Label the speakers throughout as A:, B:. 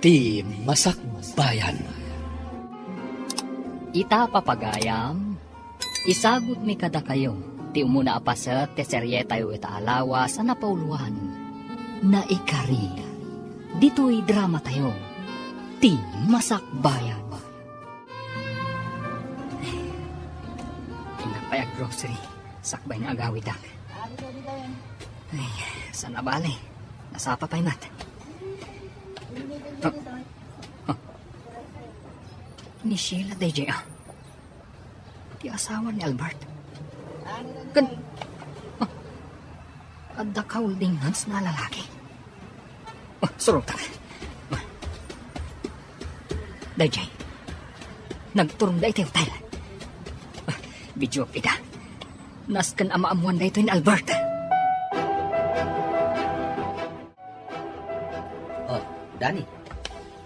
A: Ti Masakbayan.
B: Ita papagayam, isagot mi kada kayo, ti umuna apaset te serye tayo itaalawa sa napauluhan. Na ikari, dito'y drama tayo, ti Masakbayan. Pinapayag grocery, sakbay na agawid ak. Ay, saan na bali? Nasapa pa'y mat. Ni Sheila DJ Di asawa ni Albert. Adda ka holding hands na lalaki. Surog ta. DJ, nagturong da ito yung tile. Video pida. Naskan ama-amuan da ito ni Albert.
C: Oh, Danny.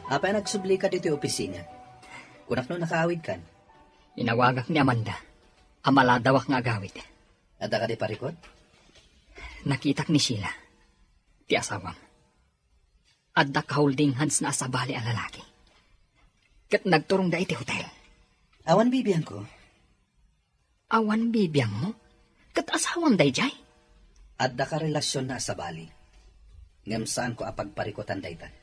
C: Apa yung nagsubli ka dito yung opisina? Kunak no nakaawid kan?
B: Inawagak ni Amanda. Amaladawak nga agawid.
C: Ada ka di parikot?
B: Nakitak ni Sheila. Ti asawam. Adda ka holding hands na asabali ang lalaki. Kat nagturong da iti hotel.
C: Awan bibiyan ko.
B: Awan bibiyang mo? Kat asawam day jay?
C: Adda ka relasyon na asabali. Ngam saan ko apagparikotan daytan?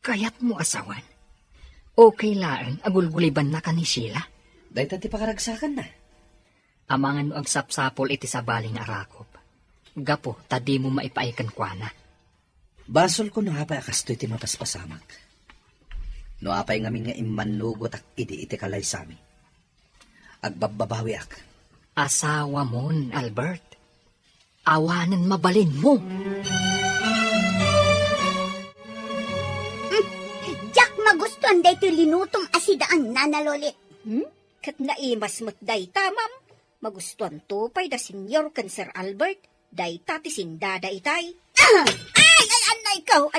B: Kaya't mo asawan. Okay laan, agulguliban na ka ni Sheila.
C: Daytan ti pakaragsakan na.
B: Amangan mo ang sapsapol iti sabaling arakop. Gapo, tadi mo maipaikan kwa na.
C: Basol ko no hapay akastoy ti mapaspasamak. No hapay ngamin nga imanugot ak iti kalay sami. Agbababawi ak.
B: Asawa mon, Albert. Awanan mabalin mo.
D: Jack, magustuhan day ito linutong asidaan na nalolit.
E: Kat naimas mo't dayta, ma'am. Magustuhan to pay da senyor kan Sir Albert. Dayta ti sindada itay. Ay, anday ko.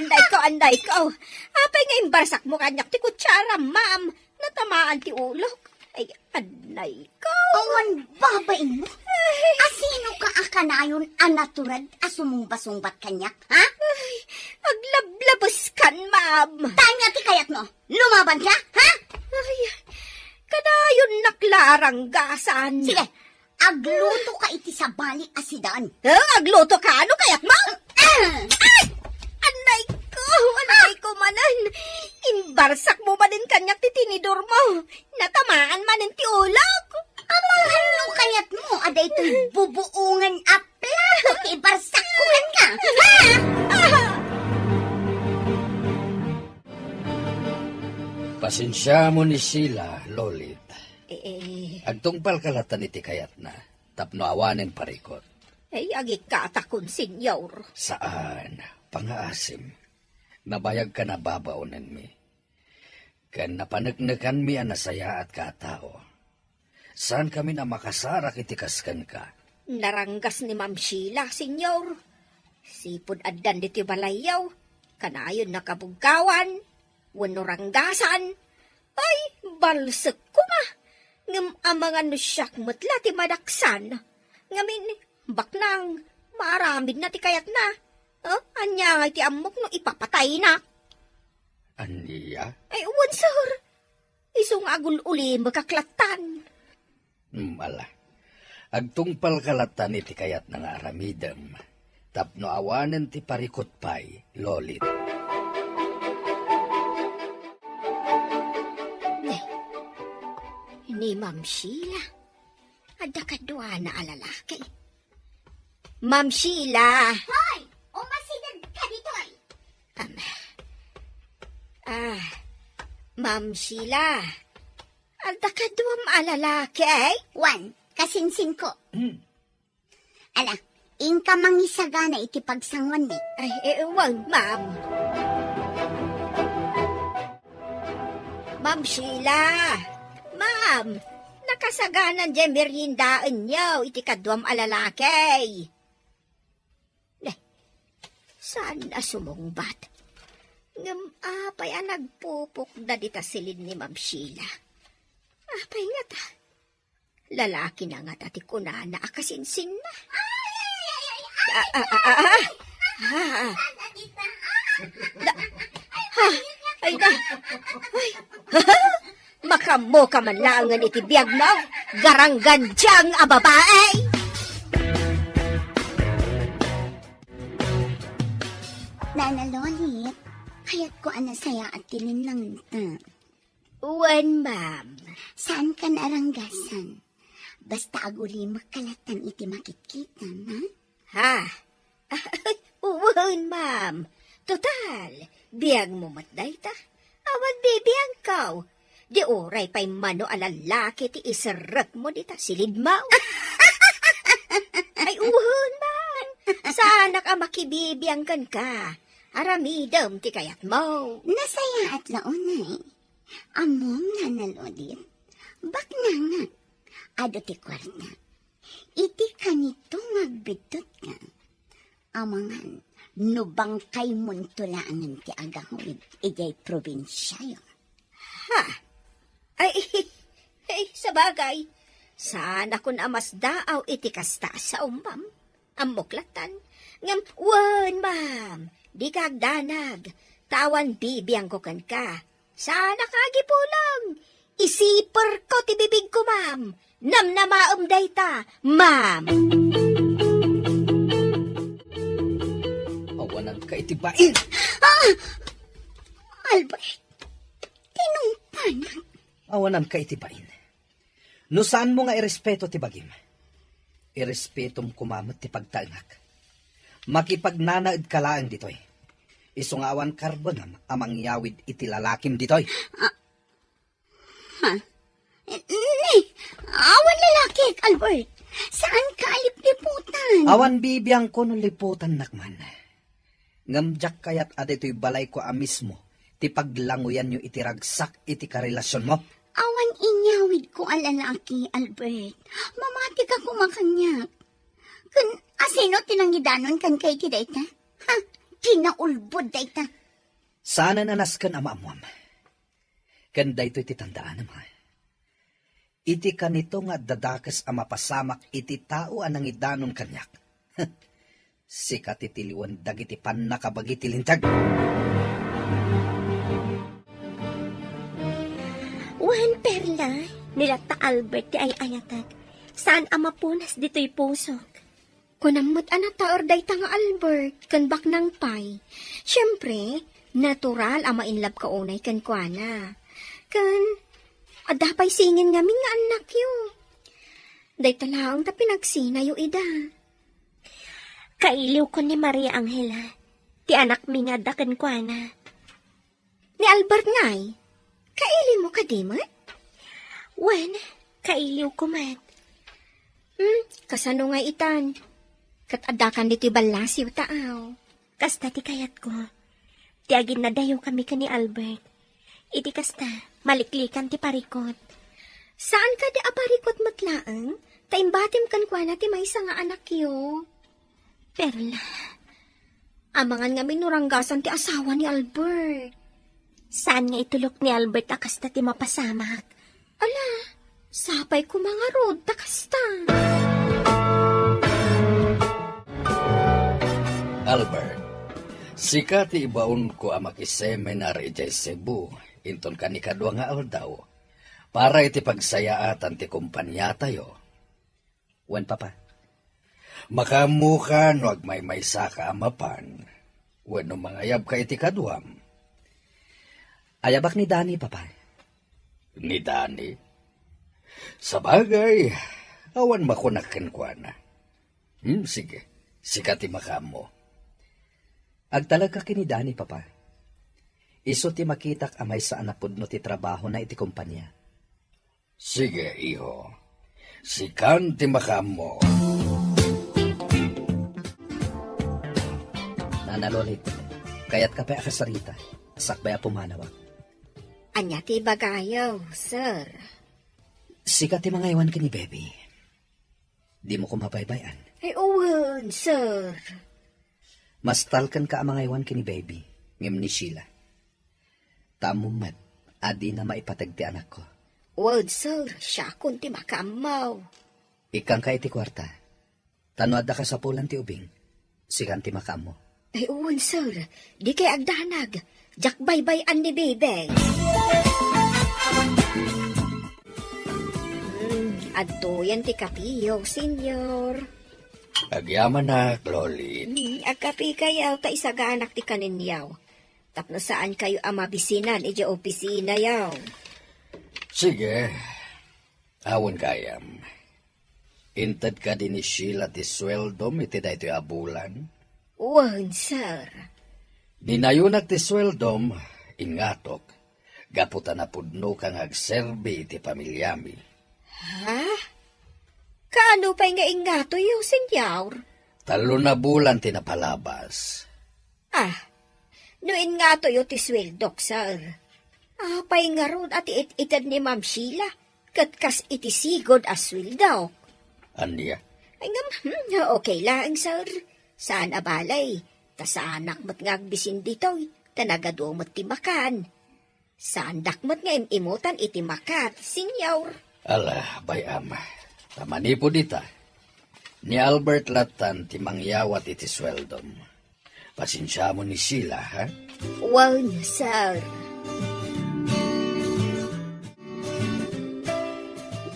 E: Apay nga imbarsak mo kanyak ti kutsara, ma'am. Natamaan ti ulok. Ay, anday ko.
D: Awan babain mo. Asino ka akanayon anaturad asumumbasumbat kanyak, ha?
E: Ay, aglablabos kan, ma'am.
D: Tanya ti kayat mo. Lumaban ka, ha?
E: Ay, kadayon naklarang gasan.
D: Sige, agluto ka iti sa bali asidaan.
E: Agluto ka, ano kayak, ma'am? Ay! Anday ko manan. Imbarsak mo ba din kanyak ti tinidor mo? Natamaan manin ti ulok.
D: Amahan no kayat mo, ada ito'y bubuungan aplato ti barsak ko ka, ha?
A: Pasensya mo ni Sheila, Lolit.
E: Agtungpal
A: Kalatan iti kayat na. Tapno awanin parikot.
E: Agik katakon, senyor.
A: Saan? Pangaasim. Nabayag ka na babaunan mi. Kan napanagnagan mi anasaya at katao. Saan kami na makasarak itikaskan ka?
E: Naranggas ni Ma'am Sheila, senyor. Sipod addan diti balayaw. Kanayon nakabugkawan. Wano ranggasan. Ay, balsek ko nga. Ngam amangan no siyak matla ti madaksan. Ngamin, baknang, maramid na ti kayat na. Anya nga ti amok no ipapatay na.
A: Aniya?
E: Ay, uwan, sir. Isong agul uli makaklatan.
A: Mala. Agtungpal kalatan iti kayat ng aramidam. Tapno awanan ti parikot pay, Lolit.
E: Ni Ma'am Sheila. Ada kadwa na alalaki. Ma'am Sheila.
D: Hoy! Umasidad ka dito ay!
E: Ma'am Sheila. Ada kadwa alalaki ay?
D: Juan, kasinsin ko. Ala, ingka mangisaga na iti pagsangwan ni.
E: Ay, wag, ma'am. Ma'am Sheila. Ma'am, nakasaganan dyan meriendaan niyo, iti kadwam alalaki. Saan na sumungbat? Ngam apay nagpupok na dita silid ni Ma'am Sheila. Apay nga ta. Lalaki na nga tati ko na akasinsin na. Ay da. Ay. Makamo ka man langan iti biyag mo. Garanggan diyang a babae.
D: Nana Lolit, kaya't ko anasaya at tilin lang ta.
E: Wen, ma'am.
D: Saan ka naranggasan? Basta aguli makalatan iti makikita, ha?
E: Ha? Uwan, ma'am. Total, biyag mo matday ta. Awan bibiyag kaw. Di oray pa'y mano alalaki ti iseret mo di ta silid mo. Ay, uwan, ma'am. Sana ka makibibiyangkan ka. Aramidam ti kayat mo.
D: Nasaya at launay. Amom na nalodit. Bak na nga. Ado ti kwarta. Iti kanito magbitot ka. Amangan, nubang kay muntulaan ti agahawid. Ijay probinsya yun.
E: Ha? Ay, sa bagay. Sana kun amas daaw iti kasta sa umam. Amuklatan. Ngam, wan, ma'am. Di kagdanag. Tawan bibiyang ko kan ka. Sana kagipulang. Isipar ko ti bibig ko, ma'am. Namnamaam dayta, ma'am.
C: Awanan ka itibain.
D: Albert, tinungpanan.
C: Awanan ka itibain. No saan mo nga irespeto ti bagim? Irespetom kumamot ti pagtaengak. Makipagnanaid ka laang ditoy. Isungawan karbonam amang yawid iti lalakim ditoy.
D: Ni, awan lalaki, Albert. Saan ka alipliputan?
C: Awan bibiyang ko no liputan nakman. Ngamjak kayat adito'y balay ko mismo. Ti paglanguyan nyo iti ragsak iti karelasyon mo.
D: Awan inyawid ko ang lalaki, Albert. Mamati ka kumakanyak. Kun asino tinangidanon kan kay ti dayta? Ha? Kinaulbod dayta.
C: Sana nanaskan ama amuam. Kanda ito'y titandaan naman. Iti kanito nga dadakas ama pasamak iti tao anang idanon kanyak. Sikat itiliwan dagiti pan nakabagiti lintag.
F: Wan perla, nilata Albert ti ay ayatag. Saan ama punas dito'y pusok?
E: Kunamot anata orday ta nga Albert, kan bak ng pay. Siyempre, natural ama inlab ka unay kan kuana. Kan, adapay singin ngamin nga anak yo. Day talaang ta pinagsina yo ida.
F: Kailiw ko ni Maria Angela, ti anak mi nga daken kwa na.
E: Ni Albert ngay, kaili mo ka di mo?
F: Wan, kailiw ko man.
E: Kasano nga itan? Kat adakan dito'y balasiw taaw.
F: Kasta ti kayat ko. Ti agin na dayo kami ka ni Albert. Iti kasta, maliklikan ti parikot.
E: Saan ka di aparikot matlaang? Taimbatim kan kwa na ti may isa nga anak yo.
F: Perla,
E: Amangan nga minuranggasan ti asawa ni Albert.
F: saan nga itulok ni Albert akasta ti mapasamak?
E: Ala, sapay ko mga rod, takasta.
A: Albert, sikat ibaon ko ang makiseminar ijay Cebu, inton kanikadwa nga aldaw, para iti pagsayaatan ti kumpanya tayo.
C: Wan papa.
A: Makamuka no agmay-maysa ka amapan, wano mangayab ka iti kadwam.
C: Ayabak ni Dani papa.
A: Ni Dani, sabagay, awan makunakan kwa na. Sige, sikat makamo.
C: Agtalag ka kini Dani papa. Iso ti makitak amay sa anapod no ti trabaho na iti kumpanya.
A: Sige, iho. Sikan ti makamo.
C: Nanalolit, kayat ka pa akasarita, sakbay a pumanawag.
E: Anya ti bagayaw, sir.
C: Sikat ti mga iwan kini baby. Di mo ko mabaybayan.
E: Ay, uwan, sir.
C: Mas talkan ka ang mga iwan kini baby, ngem ni Sheila. Tamumat, adi na maipatag ti anak ko.
E: Uwan, sir, siya kun ti makamaw.
C: Ikang ka iti kwarta. Tanoad da ka sa pulan ti ubing, sikan ti makamo.
E: Ay, uwan, sir. Di kay agdanag. Jak baybayan ni Bebeng. Adto yan ti kapiyo, senyor.
A: Agyaman na, Loli.
E: Agkapi kayaw, ta isagaanak ti kaninyaw. Tapno saan kayo amabisinan, ija opisina yaw.
A: Sige, awon kayam. Intad ka din ni Sheila ti sweldom iti da ito'y abulan.
E: Uwan, sir.
A: Dinayunak ti sweldom, ingatok, gaputa na pudno kang agserbi iti pamilyami.
E: Ha? Kaano pa'y nga ingato yung senyor?
A: 3 na bulan tinapalabas.
E: Noin nga to yung tiswildok, sir. Pa'y nga ron at itad ni Ma'am Sheila, katkas itisigod as swildok.
A: Anya?
E: Ay nga, okay lang, sir. Saan abalay? Tasaanak mo't nga agbisin dito'y, tanagado mo't timakan. Saan dakmo't nga imutan itimakat, senyor.
A: Ala, bayam. Tamani po dita. Ni Albert Latan ti mangyawat iti sweldom. Pasensya mo ni Sheila, ha?
E: Wow, sir.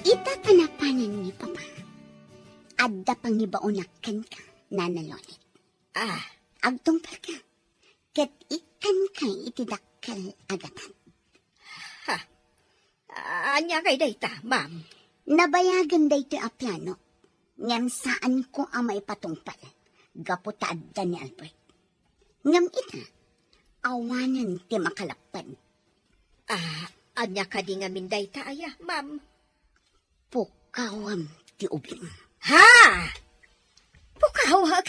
D: Itatanapanan ni Papa. Adda pang ibaunakan ka, nanalolit. Agtungpal ka. Kat ikan kay itidakkal agatan.
E: Anya kay dayta, ma'am.
D: Nabayagan dayto a plano. Ngam saan ko ang maipatungpal. Gaputaadda ni Albert. Ngam ita, awanan ti makalakpan.
E: Anya ka di nga minday taaya, ma'am.
D: Pukawam ti ubing.
E: Ha? Pukawag?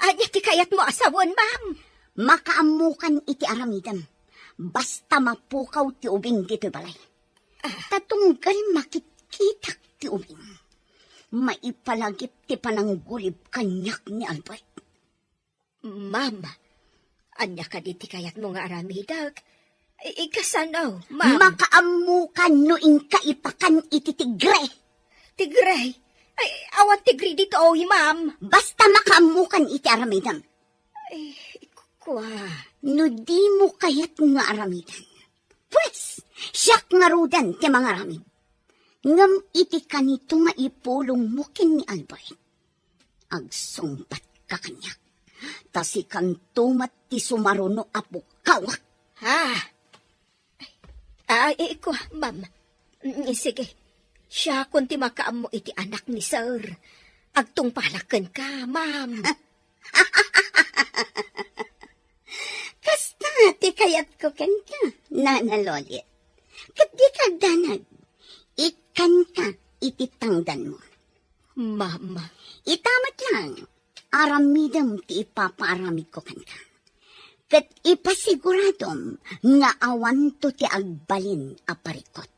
E: Anya ti kayat mo asawon, ma'am?
D: Makaamukan iti aramidam. Basta mapukaw ti ubing dito balay. Tatunggal makitkitak ti ubing. Maipalagip ti pananggulib kanyak ni Albert.
E: Ma'am, anya ka di ti kayat mo nga aramidag. Ikasanaw, ma'am.
D: Makaamukan no kaipakan iti tigre.
E: Tigray. Ay, awan tigri dito, oy, ma'am.
D: Basta makaamukan iti aramidam.
E: Kwa.
D: No di mo kayat nga aramidan. Pwes, siyak nga rudan ti mga aramid. Ngam iti kanito nga ipulong mo kin ni Albert. Agsumpat ka kanyak. Tasi kang tumat ti sumaruno apo kawak.
E: Kwa, ma'am. Sige. Siya kung ti makaam mo iti anak ni sir. Agtungpalakan ka, ma'am.
D: Kasta ti kayat ko kanta, nanalolit. Kat di kagdanag, ikan ka iti tangdan mo.
E: Ma'am.
D: Itamat lang, aramidam ti ipapaaramid ko kanta. Kat ipasiguradom nga awan to ti agbalin a parikot.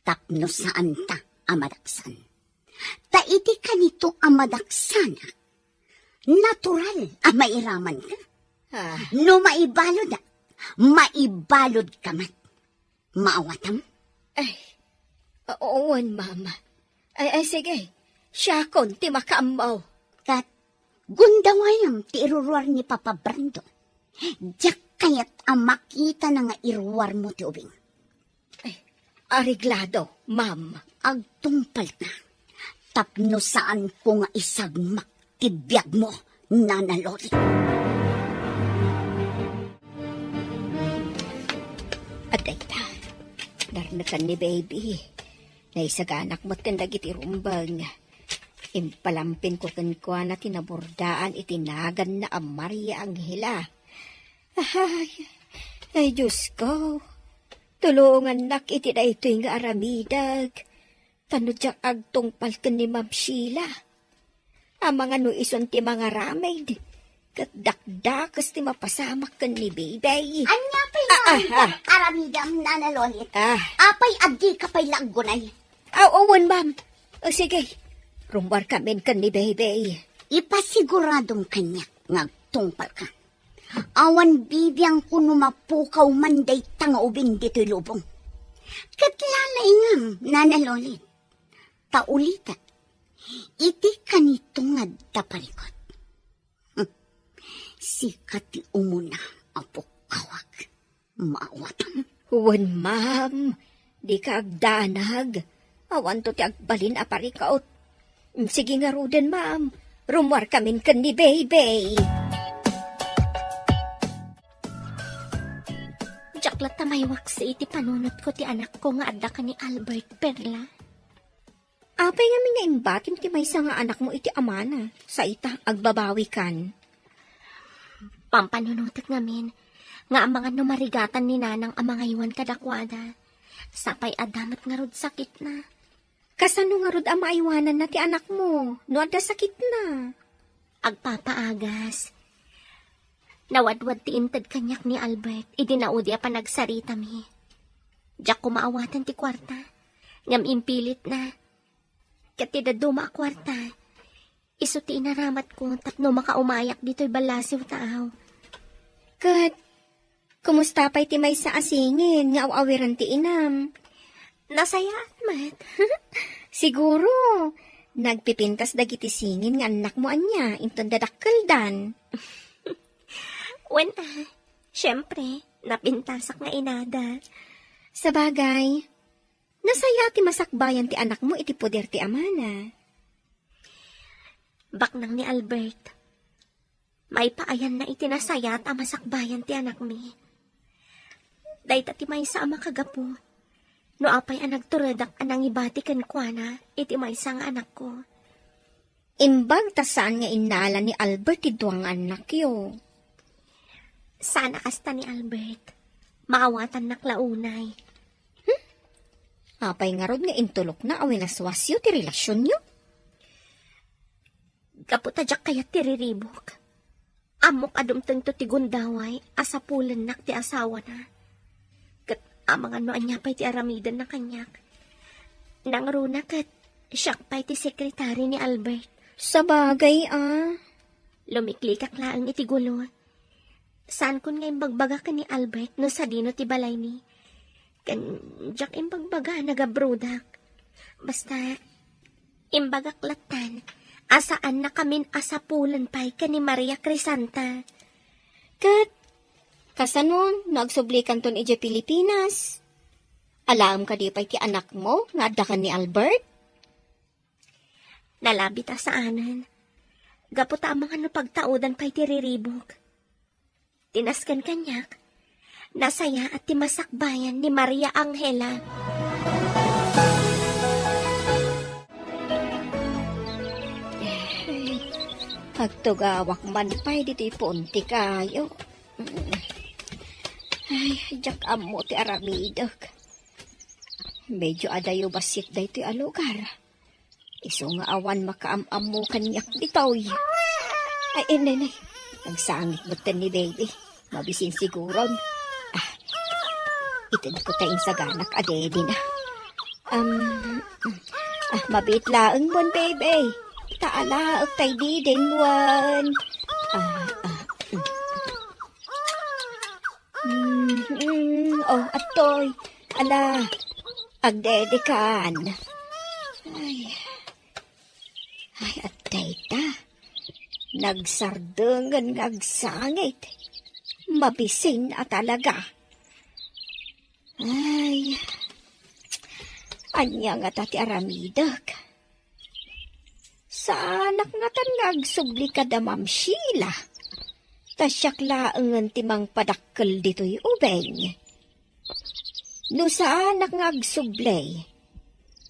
D: Tapno saan ta amadaksan. Ta iti kanito amadaksan. Natural a mairaman ka. No maibalod maibalod ka man. Maawatam?
E: Oon, ma'am. Ay, sige. Siya kon ti makaamaw.
D: Kat gundawayam ti iruruar ni Papa Brando. Diyak kayat ang makita na nga iruwar mo ti ubing.
E: Ariglado, ma'am.
D: Agtungpal ka. Tapno saan ko nga isagmak ti biyag mo, nanaloli.
E: Adayta, narnakan ni baby. Naisaganak mo't kandag iti rumbang. Impalampin ko kankwa na tinabordaan itinagan na ang Maria Angela. Ay, Diyos ko. Tulungan nak iti na ito yung aramidag. Tanod siya agtungpal ka ni Ma'am Sheila. Ang mga nuison ti mga ramid. Katdakdakas ti mapasamak ka ni baby.
D: Anya pa'y aramidam nanalolit. Apay adi ka pa'y lagunay.
E: Owen, ma'am. Sige. Rumbar kami ka ni baby.
D: Ipasiguradong kanya ngagtungpal ka. Awan bibiyang kuno mapukaw manday tanga ubing dito'y lubong. Katlalay ngam, nanalolit. Taulita, iti kanito nga daparikot. Sikat ti umuna apo kawag. Maawatan.
E: Huwag, ma'am. Di ka agdanag. Awan to ti agbalin aparikaot. Sige nga ruden, ma'am. Rumwar kamin kan ni Baby.
F: Jaklat ta may waksi iti panunot ko ti anak ko nga adda ka ni Albert Perla.
E: Apay nga nga imbatim ti maysa nga anak mo iti amana. Sa ita, agbabawi kan.
F: Pampanunutak ngamin, nga ang mga numarigatan ni nanang ang mga iwan kadakwada. Sapay adamat nga rod sakit na.
E: Kasano nga rod ang maiwanan na ti anak mo? No adda sakit na.
F: Agpapaagas. Nawadwad ti inted kanyak ni Albert, idinaudi a panagsarita mi. Diyak kumaawatan ti kwarta, ngam impilit na. Katida duma a kwarta, iso ti inaramat ko tapno makaumayak dito'y balasiw taaw.
E: Kat, kumusta pa'y ti may sa asingin nga awawiran ti inam?
F: Nasaya at mat.
E: Siguro, nagpipintas dagiti singin nga anak mo anya, inton dadakkel dan.
F: Wen syempre, napintasak nga inada.
E: Sa bagay, nasaya ti masakbayan ti anak mo iti poder ti amana.
F: Baknang ni Albert, may paayan na itinasaya at amasakbayan ti anak mi. Dahit ti may sa ama kagapo, no apay ang nagturadak anang ibatikan kwa na, iti may sa nga anak ko.
E: Imbag ta saan nga inala ni Albert ti duwang anak yo.
F: Sana kasta ni Albert, maawatan naklaunay.
E: Apay nga rod nga intulok na awilaswasyo ti relasyon nyo.
F: Kaputadyak kaya tiriribok. Amok adumteng to ti gundaway, asapulan nak ti asawa na. Kat amang ano anya pa'y ti aramidan na kanyak. Nang runa kat, siyak pa'y ti sekretary ni Albert.
E: Sa bagay
F: Lumiklikak laang iti gulo. Saan kun nga imbagbaga ka ni Albert no sa dino ti balay ni? Kan, jak imbagbaga nagabrudak. Basta, imbagak latan, asaan na kamin asapulan pa'y ka ni Maria Crisanta.
E: Kat, kasanon, nagsublikan ton ije Pilipinas. Alam ka di pa'y ti anak mo, nga adda ka ni Albert?
F: Nalabit asaanan. Gaputa ang mga napagtaudan pa'y tiriribok. Tinaskan kanyak, nasaya at timasakbayan ni Maria Angela.
E: Pagtugawak man pa'y dito'y punti kayo. Ay, jak amo ti aramidok. Medyo adayo basit da ito'y alugar. Iso nga awan makaam-am mo kanyak bitaw. Ay, inay. Nagsangit magtan ni baby. Mabisin siguro. Itin ko tayong saganak adedi na. Mabit laang mon, baby. Taala, tay di din wan. Oh, atoy. Ala, agdedikan. Ay, atay ta. Nagsardengan ngagsangit. Mabisin at talaga. Ay, anya nga tati aramidak. Sa anak nga tan ngagsubli ka da Ma'am Sheila. Tasyak laangan timang padakkel dito'y ubeng. No sa anak ngagsubli,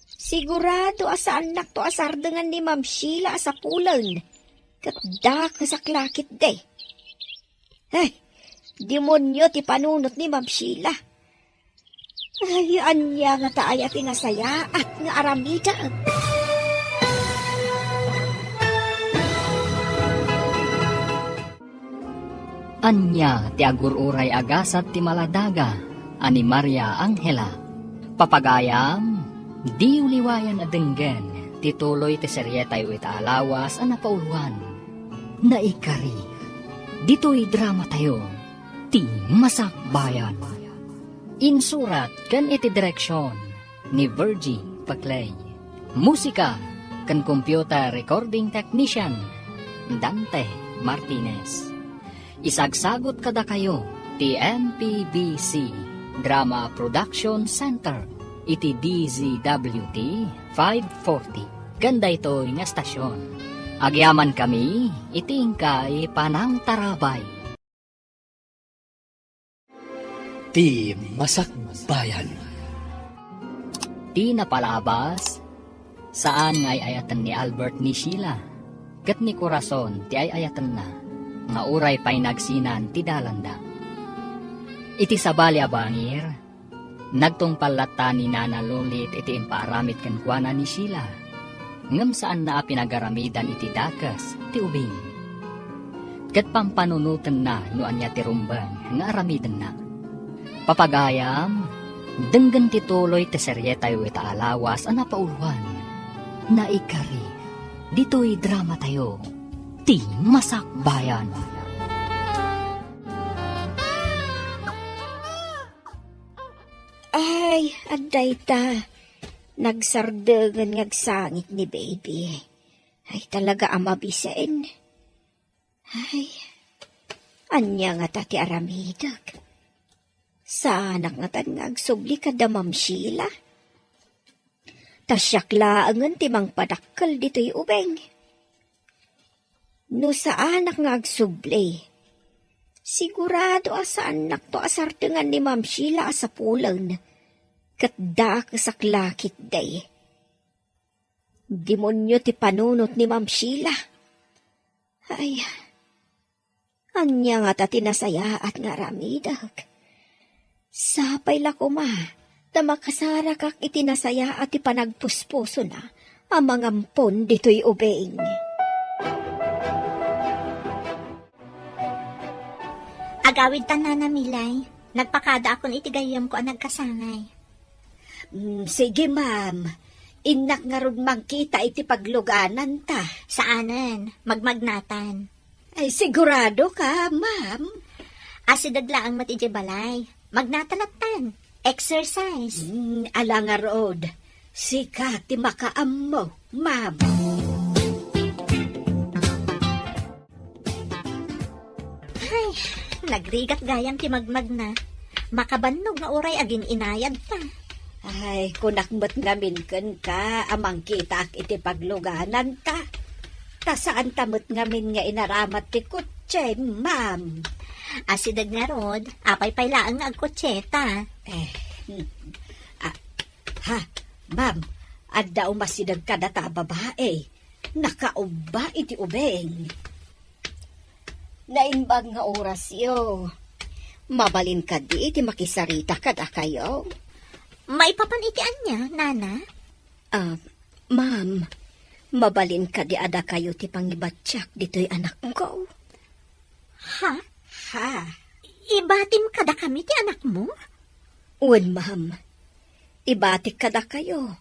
E: sigurado asa anak to asardengan ni Ma'am Sheila sa pulan. Katda kasaklakit de. Ay, demonyo ti panunot ni Ma'am Sheila. Ay, anya nga taaya tinasaya at nga aramida.
B: Anya ti agururay agasat ti maladaga, ani Maria Angela. Papagayam, di uliwayan adenggen, tituloy ti seryetay ita alawas ang napauluan. Naikari, dito'y drama tayo, ti Masakbayan. Insurat kan iti direksyon ni Virgie Paclay. Musika kan computer recording technician Dante Martinez. Isagsagot kada kayo ti MPBC Drama Production Center iti DZWT 540. Ganda ito nga stasyon. Agyaman kami, itingkay panang tarabay.
C: Ti Masakbayan.
B: Di napalabas, saan ngay ayatan ni Albert ni Sheila. Kat ni Corazon ti ay ayatan na, nga uray pa'y nagsinan ti dalanda. Iti sabali abangir, nagtungpalata ni Nana Lolit iti impaaramit kankwana ni Sheila. Ngam saan na pinagaramidan iti dakas, ti ubing. Kat pampanunutan na noan niya ti rumbang, nga aramidan na. Papagayam, denggan ti tuloy ti serye tayo ita alawas ang napauluan. Naikari, dito'y drama tayo, ti Masakbayan.
E: Ay, aday ta. Nagsardegan ngagsangit ni baby. Ay, talaga amabisain. Ay, anya nga tati aramidag. Saanak nga tan nga agsubli kada Ma'am Sheila. Tasyak laangan timang padakkel dito'y ubeng. No saanak nga agsubli, sigurado asanak to asartengan ni Ma'am Sheila sa pulan. Katda kasaklakit day. Demonyo ti panunot ni Ma'am Sheila. Ay, anya nga tati nasaya at nga ramidag. Sapay lako ma, ta makasara kak itinasaya at ipanagpuspuso na ang mga ampon dito'y ubeng.
F: Agawid ta na Milay. Nagpakada akong itigayam ko ang nagkasangay.
E: Sige ma'am, inak nga ron mangkita iti pagluganan ta.
F: Saanan? Magmagnatan.
E: Ay sigurado ka ma'am.
F: Asidagla ang matije balay. Magnatalatan. Exercise.
E: Ala nga rood, sika ti makaam mo, ma'am.
F: Ay, nagrigat gayam ti magmagna. Makabannog nga oray agin inayad ta.
E: Ay, kunakmat ngamin kan ka, amang kita iti pagluganan ta. Ta saan tamot ngamin nga inaramat ti kutse, ma'am.
F: Asidag nga rod, apay pailaan nga agkotseta.
E: Ma'am, adda umasidag ka na ta babae. Nakauba iti ubeng. Naimbag nga oras yo. Mabalin ka di iti makisarita kada kayo.
F: Maipapanitian niya, Nana?
E: Ma'am, mabalin ka di ada kayo ti pangibatsak dito'y anak ko.
F: Ha?
E: Ha?
F: Ibatim kada kami ti anak mo?
E: Uwan, ma'am. Ibatik kada kayo.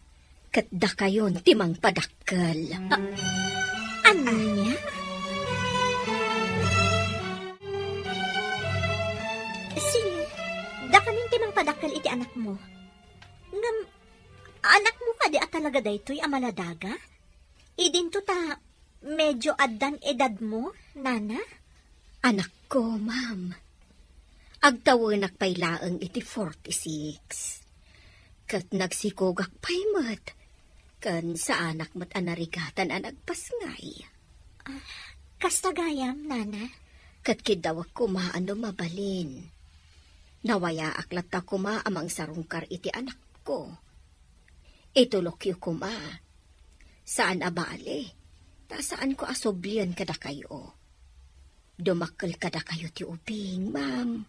E: Katda kayon timang padakkel.
F: Ano niya? Da kaming timang padakkel iti anak mo. Ngam, anak mo ka di at talaga daytoy amaladaga? Idinto ta, medyo addan edad mo, Nana?
E: Anak ko, ma'am. Agtawanak pay laeng iti 46. Kat nagsikogak pay mat. Kan sa anak mat anarigatan ang nagpasngay.
F: Kastagayam, Nana?
E: Kat kidawak kumaano mabalin. Nawaya aklat ta kuma amang sarungkar iti anak ko. Itulokyo kuma. Saan abali? Ta saan ko asoblian kada kayo? Dumakkel kada kayo ti ubing, ma'am.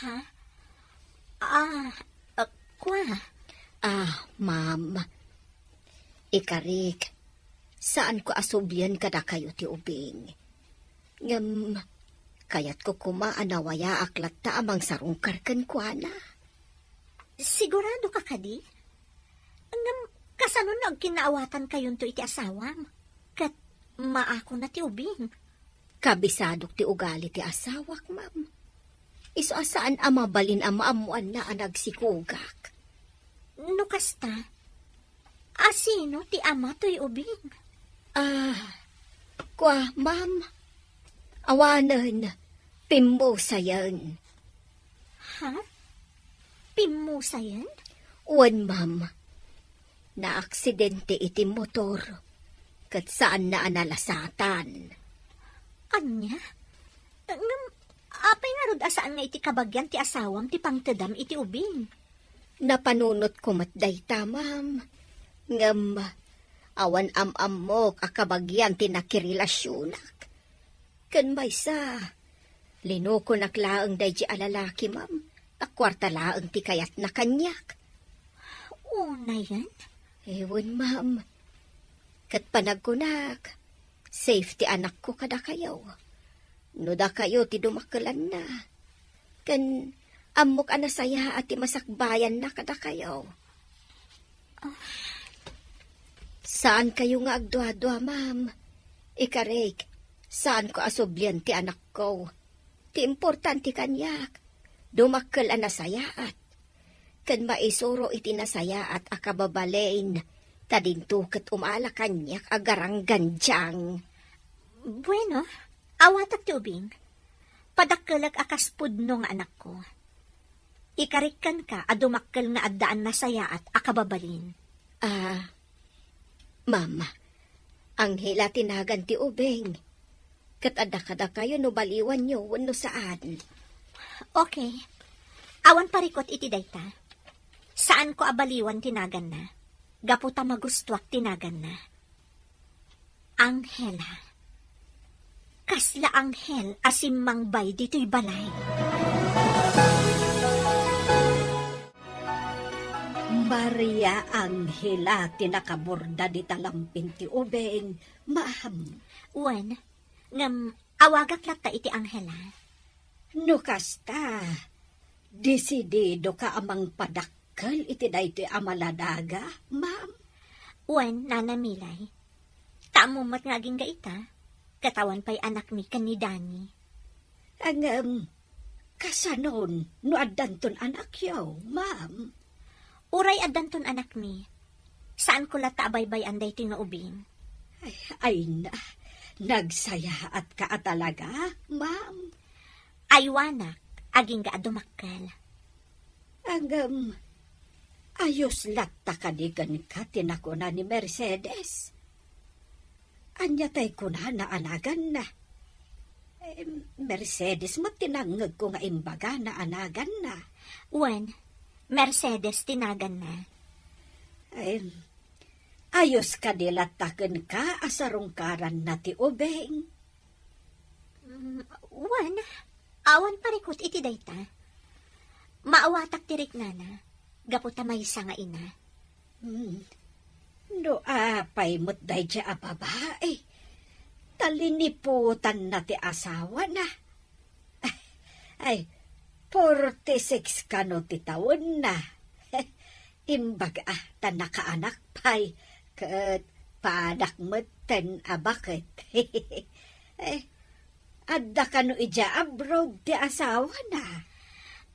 F: Ha? Kwa?
E: Ma'am. Ikarik, saan ko asublian kada kayo ti ubing? Ngam, kayat ko kumaanawaya aklat ta amang sarungkar kan kuana.
F: Sigurado ka kadi? Ngam, kasano nagkinaawatan kayon to iti asawam? Kat maako na ti ubing.
E: Kabisadok ti ugali ti asawak, ma'am. Iso asaan amabalin amaamuan na nagsikugak.
F: No kasta, asino ti ama to'y ubing?
E: Kwa, ma'am. Awanan, Pimusayan.
F: Ha? Pimusayan?
E: Uwan, ma'am. Na-aksidente iti motor. Kat saan na analasatan.
F: Anya? Apay nga rod asaan nga iti kabagyan ti asawam ti pangtedam iti ubing.
E: Napanunot ko matday ta, ma'am. Ngam, awan am-am mo kakabagyan ti nakirelasyonak. Kan maysa, linuko naklaang day di alalaki, ma'am. Akwarta laang ti kayat na kanyak.
F: Una yan?
E: Ewan, ma'am. Kat panagkunak, safety anak ko kada kayo. No da kayo ti dumakalan na. Kan amok anasaya at ti masakbayan na kada kayo. Saan kayo nga agdwa-dwa, ma'am? Ikarek, saan ko asublian ti anak ko? Ti importante kanyak. Dumakal anasayaat. Kan maisuro iti nasayaat akababalain. Tadintuket umala kanyak agarang ganjang.
F: Bueno, awatak ti ubing. Padakkelag akas pudno nga anak ko. Ikarikan ka adumakkel nga addaan na saya at akababalin.
E: Mama, ang hila tinagan ti ubeng. Kat adda kayo no baliwan nyo wano saan.
F: Okay. Awan parikot iti dayta. Saan ko abaliwan tinagan na? Gaputa magustuak tinagan na. Anghela. Kasla anghel asim mangbay dito'y balay.
G: Maria Anghela tinakaborda di talampin ti ubeng, ma'am.
F: Wen, ngam awagak lata iti anghela.
G: No kasta, desidido ka amang padakkel iti dayti amaladaga, ma'am.
F: Wen, nanamilay. Taamumat nga aging gaita. Katawan pa'y anak mi ni Dani.
G: Ang, kasanon, no addanton anak yaw, ma'am.
F: Uray adanton anak mi. Saan ko lata abaybay anday ti nga ubing?
G: Ay na, nagsaya at ka talaga, ma'am.
F: Aywanak, aging ga adumakkel.
G: Ang, ayos latta kanigan ka tinakuna ni Mercedes. Anya tay kuna na anagan na. Mercedes mo tinangag ko nga imbaga na anagan na.
F: Wen, Mercedes tinagan na.
G: Ayos ka dilataken ka asarungkaran na ti ubeng.
F: Wen, awan parikot iti dayta. Maawatak tirik nana. Gaputa may nga ina.
G: No apay mo't day dya babae. Taliniputan na ti asawa na. Ay, 46 ka no ti taon na. Imbaga, tanakaanak pa'y kat padak mo't abakit. Adda ka no ija abroad ti asawa na.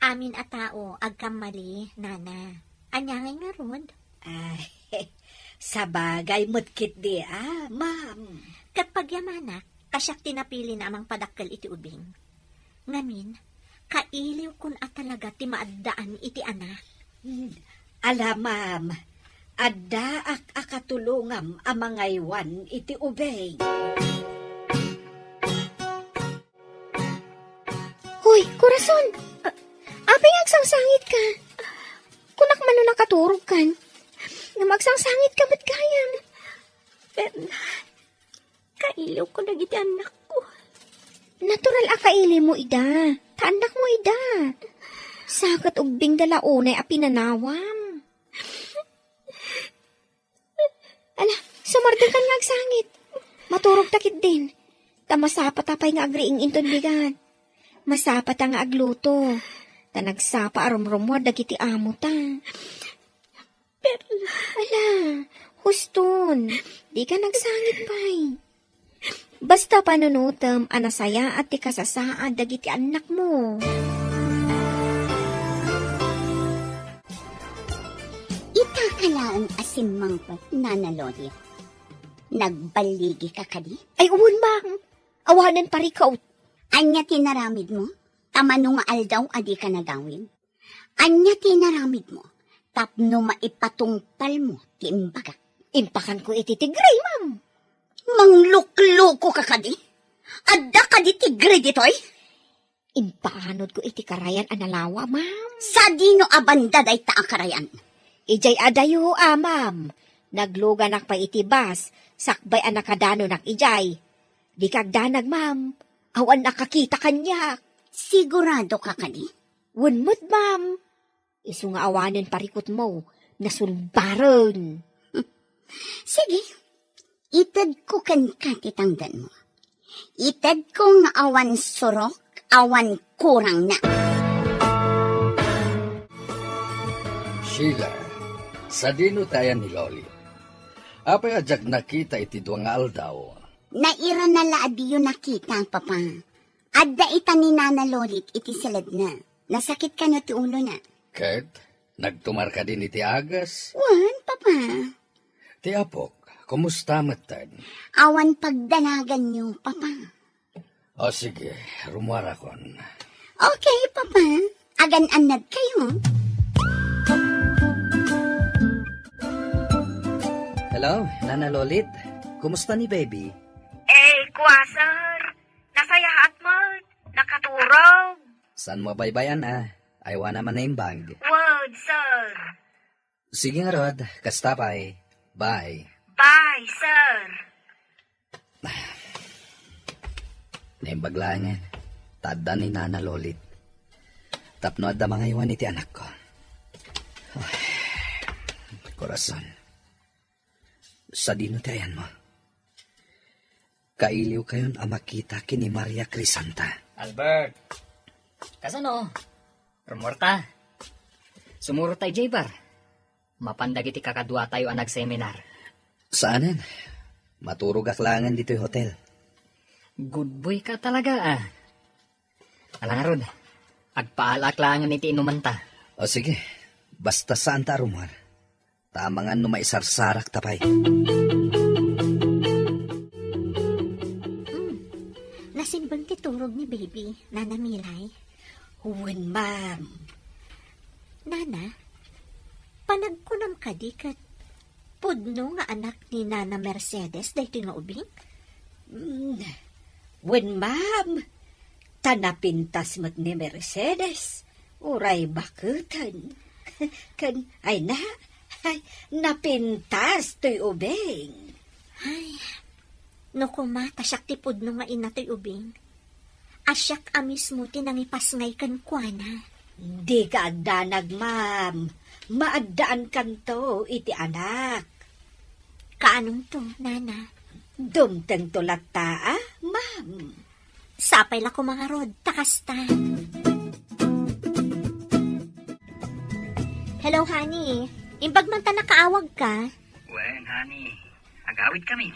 F: Amin a tao, agkamali, nana. Anyangay nga rod.
G: Ay, sa bagay mo't kit di ma'am.
F: Kat pagyamanak, kasyak tinapili na amang padakkel iti ubing. Ngamin, kailiw kun at talaga ti maaddaan iti anak.
G: Ala, ma'am, adda ak akatulungam amangaywan iti ubeng.
E: Hoy, Corazon! Apay agsangsangit ka. Kunak man no nakaturog kan. Nga magsangsangit ka ba't kayang?
F: Berna, kailiw ko nagiti anak ko.
E: Natural akaili mo, Ida. Taanak mo, Ida. Sakat ubing dalaunay a pinanawam. Ala, sumartin ka nga agsangit. Maturog takit din. Tamasapat apay nga agriing inton bigan. Masapat nga agluto. Tanagsapa arumrumwad dagiti amo ta.
F: Perla.
E: Ala, huston. Di ka nagsangit pa'y. Basta panunutam, anasaya at ti kasasaan dagiti anak mo.
D: Ita kalaang asimang nanalodit. Nagbaligi ka kadi?
E: Ay, uwan bang. Awanan pa rin ka.
D: Anya tinaramid mo? Tamano nga aldaw adi ka nagawin. Anya tinaramid mo? Tapno maipatungpal mo, timbaga.
E: Impakan ko iti tigray, ma'am.
D: Manglukloko ka kadi? Adda kadi tigre ditoy?
E: Impaanod ko iti karayan analawa, ma'am.
D: Sa dino abanda day taakarayan.
E: Ijay adayo, ma'am. Nagluganak pa iti bas, sakbay anakadano nak ijay. Di kagdanag, ma'am. Awan nakakita kanya.
D: Sigurado ka kadi?
E: Wunmut, ma'am. Isu nga awanin parikot mo, nasulbaron.
D: Sige, ited ko kan katitangdan mo. Ited ko nga awan surok, awan kurang na.
A: Sheila, sa dino tayan ni Loli. Apay ajak nakita iti duwang nga aldaw.
D: Naira na laadi yun nakita, papa. Adda ita ni Nana Lolit iti silad na. Nasakit ka no ti ulo na.
A: Ket, nagtumar ka din iti agas.
D: Wan, papa.
A: Ti apok, kumusta matan?
D: Awan pagdanagan niyo, papa.
A: O sige, rumwara kon.
D: Okay, papa. Agan-anad kayo.
C: Hello, Nana Lolit. Kumusta ni baby?
H: Sir. Nasayahat mo. Nakaturog.
C: Saan mo baybayan Aywa naman na yung bag.
H: Word, sir.
C: Sige nga Rod, kastapay. Bye.
H: Bye, sir.
C: Naimbaglangan. Tada ni Nana Lolit. Tapno at mga iwan iti anak ko. Ay, korason. Sa dino tayan mo. Kailiw kayon ang makita kini Maria Crisanta.
B: Albert, kasano? Rumorta. Sumuro tayo, Jaybar. Mapandag iti kakadwa tayo ang nag-seminar.
C: Saanan? Maturog aklangan dito yung hotel.
B: Good boy ka talaga, Alang nga, Rod. Agpaalaklangan iti inumanta.
C: O sige, basta saan ta rumar. Tamangan no maisarsarak tapay.
F: Nasimbang titurog ni baby, Nana Milay.
G: Huwin, ma'am.
F: Nana, panagkunam ka di kat pudno nga anak ni Nana Mercedes dahito nga ubing?
G: Huwin, ma'am. Tanapintas mo't ni Mercedes. Uray bakutan. Kan, ay na. Ay, napintas to'y ubing.
F: No kumata siyak ti pudno nga inatoy ubing. Asyak amis mo tinangipasngay kan kuana.
G: Di ka agdanag, ma'am. Maaddaan kanto iti anak.
F: Kaanong to, Nana?
G: Dumteng tulata, ma'am.
F: Sapay la ko mga Rod, takasta. Hello, honey. Imbag man ta nakaawag ka.
I: Wen, honey. Agawid kami.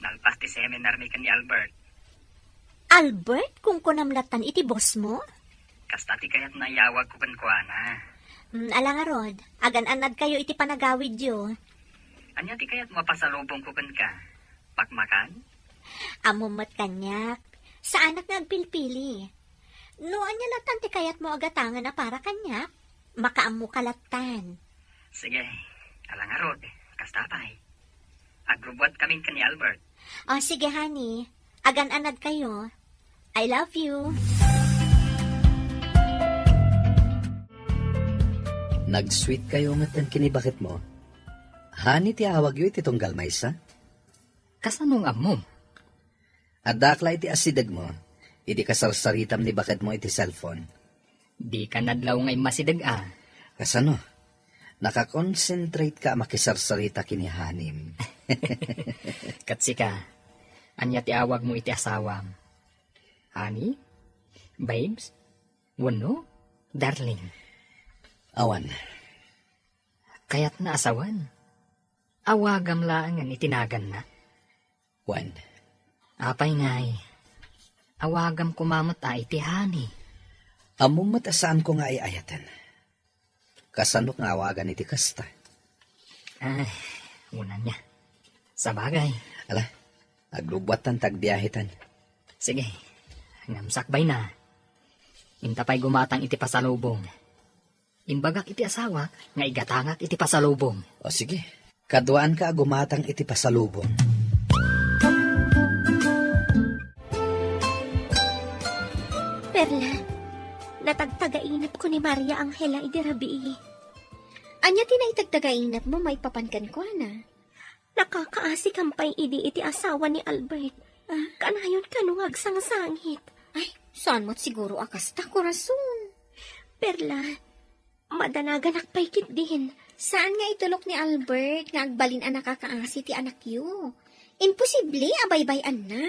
I: Nalpas ti seminar mi kan ni Albert.
F: Albert, kung kunamlatan iti boss mo?
I: Kasta ti kayat nayawag ko kan kuana.
F: Ala nga, Rod. Agan-anad kayo iti panagawid yo.
I: Anya ti kayat mapasalubong ko kan ka. Pakmakan?
F: Amumat kanyak. Sa anak nga agpilpili. No, anya latan ti kayat mo agatangan na para kanyak. Makaamu kalatan.
I: Sige. Alang arod. Kastapay. Agrubot kami kan ni Albert.
F: O, sige, honey. Agan-anad kayo. I love you.
C: Nag-sweet kayo ngatan kinibakit mo. Hani ti awag yu iti tunggal maysa?
B: Kasanong amom?
C: Adakla iti asidag mo. Iti kasarsaritam ni bakit mo iti cellphone.
B: Di ka nadlaw ngay masidag,
C: Kasano? Nakakonsentrate ka makisarsarita kinihanim.
B: Katsika, anya ti awag mo iti asawam. Honey? Babes? Wano? Darling?
C: Awan.
B: Kayat na asawan. Awagam laangan itinagan na.
C: Wan.
B: Apay ngay. Awagam kumamot iti honey.
C: Among matasaan ko nga ayatan. Kasanok nga awagan iti kasta.
B: Ay, una niya. Sa bagay.
C: Ala, aglubatan tagbiyahitan.
B: Sige, Ngamsakbay na. Intapay gumatang iti pasalubong. Imbagak iti asawa, nga igatangak iti pasalubong.
C: O sige, kaduaan ka gumatang iti pasalubong.
F: Perla, natagtagainap ko ni Maria Angela idirabi.
E: Anya tinaitagtagainap mo, may papankan ko na.
F: Nakakaasi kampay iti asawa ni Albert. Kanayon kanungag sang sangit.
E: Ay, saan mo't siguro akas ta, korason.
F: Perla, madanagan akpaykit din.
E: Saan nga itulok ni Albert nga agbalin ang nakakaasi ti anak yu? Imposible, abaybayan na.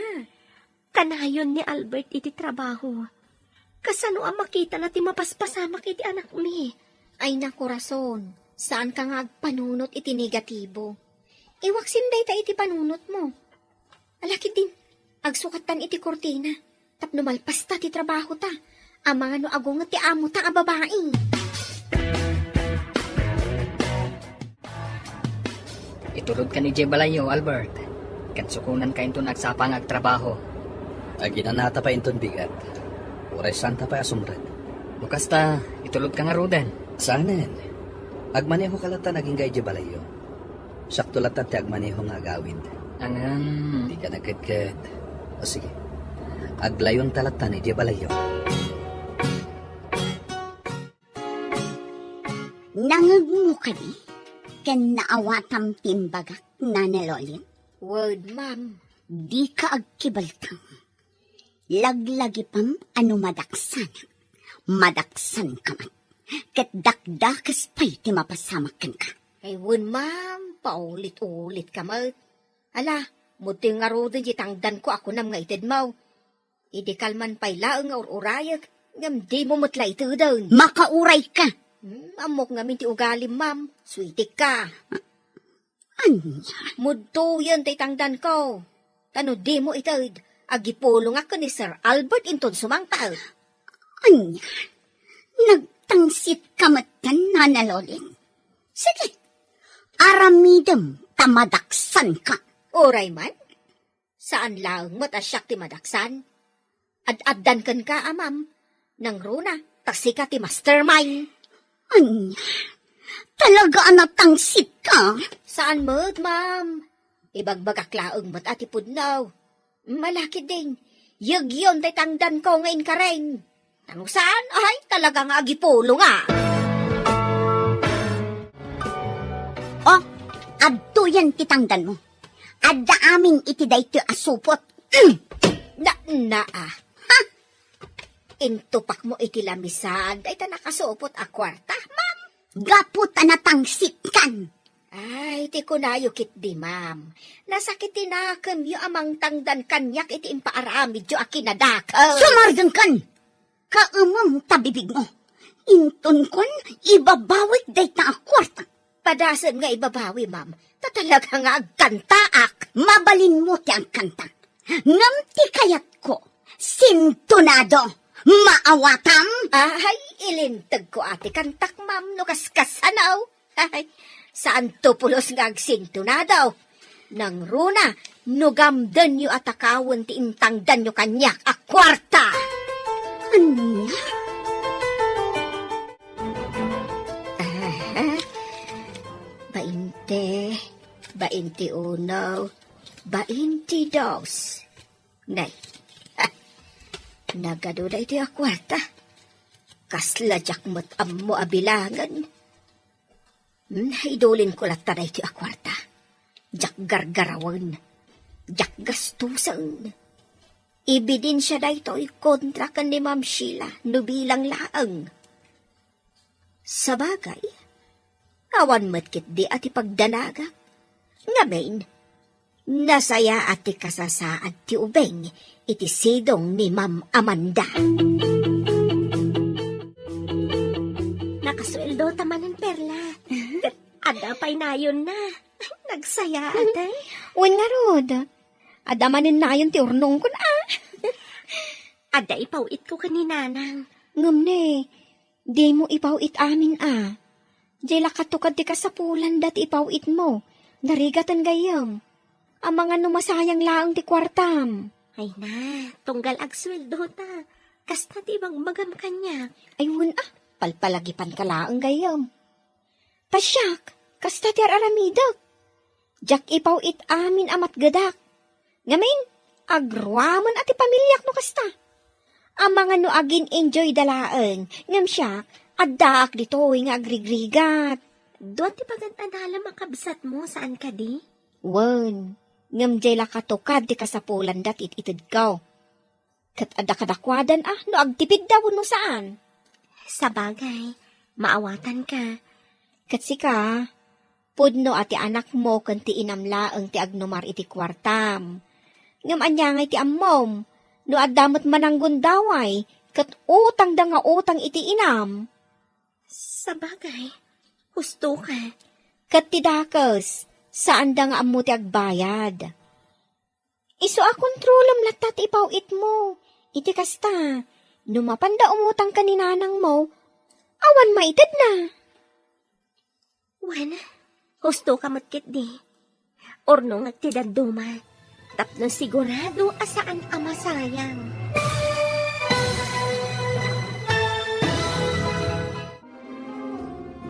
F: Kanayon ni Albert iti trabaho. Kasano ang makita na ti mapaspasamak iti anak mi?
E: Ay na, korason. Saan ka nga agpanunot iti negatibo? Iwaksim day ta iti panunot mo. Alakit din, agsukatan iti kortina. Tapno malpas ta ti trabaho ta. Ang mga no agong ti amo ta a babae.
B: Itulod ka ni Jebalayo, Albert. Kansukunan ka inton agsapang agtrabaho.
C: Aginanata pa inton bigat. Uray santa pa asumrad.
B: Bukas ta, itulod ka nga rodan.
C: Sanen, agmaneho kalata naging gay balayo. Sakto latan ti agmaneho nga agawid.
B: Angan,
C: Di ka nagkadkad. O sige, aglayon talata ni balayo.
D: Nangag mo ka di, ken naawatam timbagak na nalolit.
E: Word, ma'am.
D: Di ka agkibaltang. Laglagi pam ano madaksan. Madaksan ka man. Ket dakdakas pa'y ti mapasamakan ka.
E: Ay, wun, ma'am. Paulit-ulit ka, mat. Ala, muti nga rodin jitangdan ko ako nam nga ited mo. Idi kalman pa'y laang nga ururayag. Ngam di mo matla ito doon.
D: Makauray ka.
E: Amok nga minti ugalim, ma'am. Sweetik ka.
D: Anya?
E: Mudto yan tay tangdan ko. Tano di mo itad. Agipulong ako ni Sir Albert inton sumangtaod.
D: Anya? Nagtangsit ka matan na nalolit. Sige. Aramidem tamadaksan ka.
E: Oray man? Saan lang mo't asyak ti madaksan? Ad-addan kan ka, amam. Nang runa, taksi ka ti mastermind.
D: Anya? Talaga natangsit ka?
E: Saan mo't, ma'am? Ibagbagak laong mo't ati pudnaw. Malaki din. Yun tay tangdan ko ngayon ka rin. Tanong saan? Ay, talaga nga agipulo nga.
D: Oh, adto yan titangdan mo. Adda aming itiday ti asupot.
E: Na Ha? Intupak mo iti lamisad, ay ta nakasupot a kwarta, ma'am.
D: Gapot na natangsit kan.
E: Ay, ti kunayukit di, ma'am. Nasakit tinakam yu amang tangdan kanyak iti impaaramid yu akinadakaw.
D: Sumargan kan. Kaamam tabibig mo. Inton kon, ibabawik day ta a kwarta.
E: Padasan nga ibabawi, ma'am. Tatalaga nga agkantaak.
D: Mabalin mo ti ang kanta. Ngam ti kayat ko. Sintonado. Maawatam.
E: Ay, ilintag ko ati kantak, ma'am, no kaskasanaw. Ay, saan to pulos nga agsinto na daw? Nang runa, nugamdan yu atakawan ti intangdan yu kanyak a kwarta.
D: Anya?
E: Bainte uno, 22. Nay, nagaduday ti a kwarta. Kaslajak mo't ammo abilangan. Idulin ko lataday ti a kwarta. Jak gargarawan. Jak gastusan. Ibidin siya dayto kontra kan ni Ma'am Sheila no bilang laang. Sabagay, awan matkit di ati pagdanaga. Ngamin, nasaya ati kasasaad ti ubeng iti sidong ni Ma'am Amanda.
F: Nakasweldo tamanan, Perla. Ada pa'y nayon na. Nagsaya atay.
E: Wan nga rod, adamanin na yun ti urnong ko na.
F: Ada ipawit ko kaninanang.
E: Ngam ne, di mo ipawit amin Di lakatukad ti kasapulan dati ipawit mo. Narigatan gayam. Ang mga numasayang laang ti kwartam.
F: Ay na, tunggal ag sweldo ta. Kasta di bang magam kanya.
E: Ayun palpalagipan ka laang gayam. Pasyak, kasta ti aramidak. Jak ipaw it amin amat gadak. Ngamin, agruaman ati pamilyak no kasta. Ang mga no agin enjoy dalaan. Ngam siya, addaak dito nga agrigrigat.
F: Doon ti pagantadala makabsat mo saan ka di?
E: Wen, ngam jay lakatukad ti kasapulan dat ititid kaw. Kat adakadakwadan no agtipid daw no saan.
F: Sa bagay, maawatan ka.
E: Kat sika, pudno ati anak mo kan ti inamlaang ti agnomar iti kwartam. Ngam anya nga iti ammom, no adamot mananggun daway, kat utang da nga utang iti inam.
F: Sa bagay, husto ka.
E: Kat ti dakes, saan da nga ammo ti agbayad. Iso a kontrolam latat ipawit mo. Iti kasta, numapanda umutang ka ni nanang mo, awan maitid na.
F: Wan, husto ka matkit di. Orno nga tidaduma. Tapno sigurado asaan ama sayang.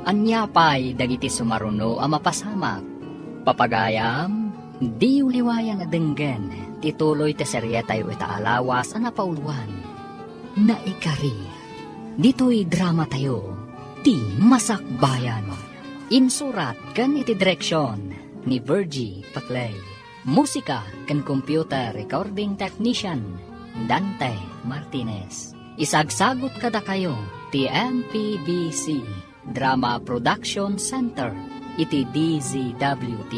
B: Anya pa'y dagiti sumaruno a mapasamak. Papagayam, di uliwayan na denggen. Tituloy te serye tayo itaalawas a napauluan. Naikari, dito'y drama tayo. Ti Masakbayan. Insurat kan iti direksyon ni Virgie Paclay. Musika kan computer recording technician Dante Martinez. Isagsagot kada kayo ti MPBC Drama Production Center iti DZWT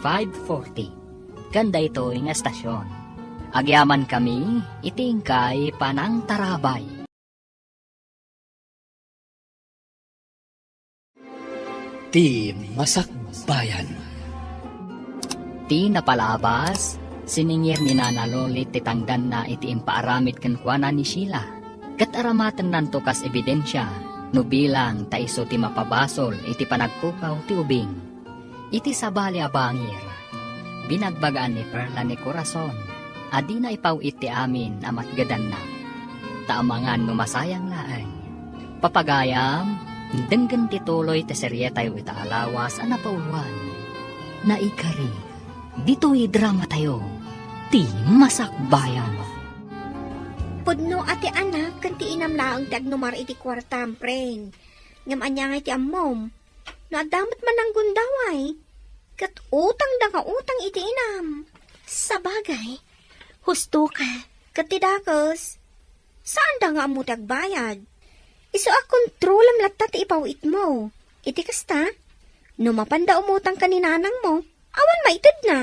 B: 540. Kanda ito nga estasyon. Agyaman kami itingkay panang tarabay.
C: Ti Masakbayan.
B: Ti napalabas, siningir ni Nana Lolit titanggan na iti impaaramit kenkwana ni Sheila. Kat aramatan nanto kas ebidensya, no bilang taiso ti mapabasol iti panagpukaw ti ubing. Iti sabali abangir, binagbagaan ni Perla ni Corazon, adi na ipaw iti amin amat gadan na. Taamangan no masayang laeng. Papagayam, denggan tituloy ti serye tayo itaalawas a napauluan. Naikari, dito'y drama tayo, ti Masakbayan.
E: Pudno ati anak, kan ti inamlaang ti agnomar iti kwartam, pren. Ngam anya nga iti ammom, no adamot mananggun daway. Kat utang da nga utang iti inam.
F: Sa bagay, husto ka.
E: Kat ti dakes, saan da nga ammo ti agbayad? Iso a kontrolam latta ti ipawit mo. Iti kasta, no mapanda umutang ka ni nanang mo, awan maitid na.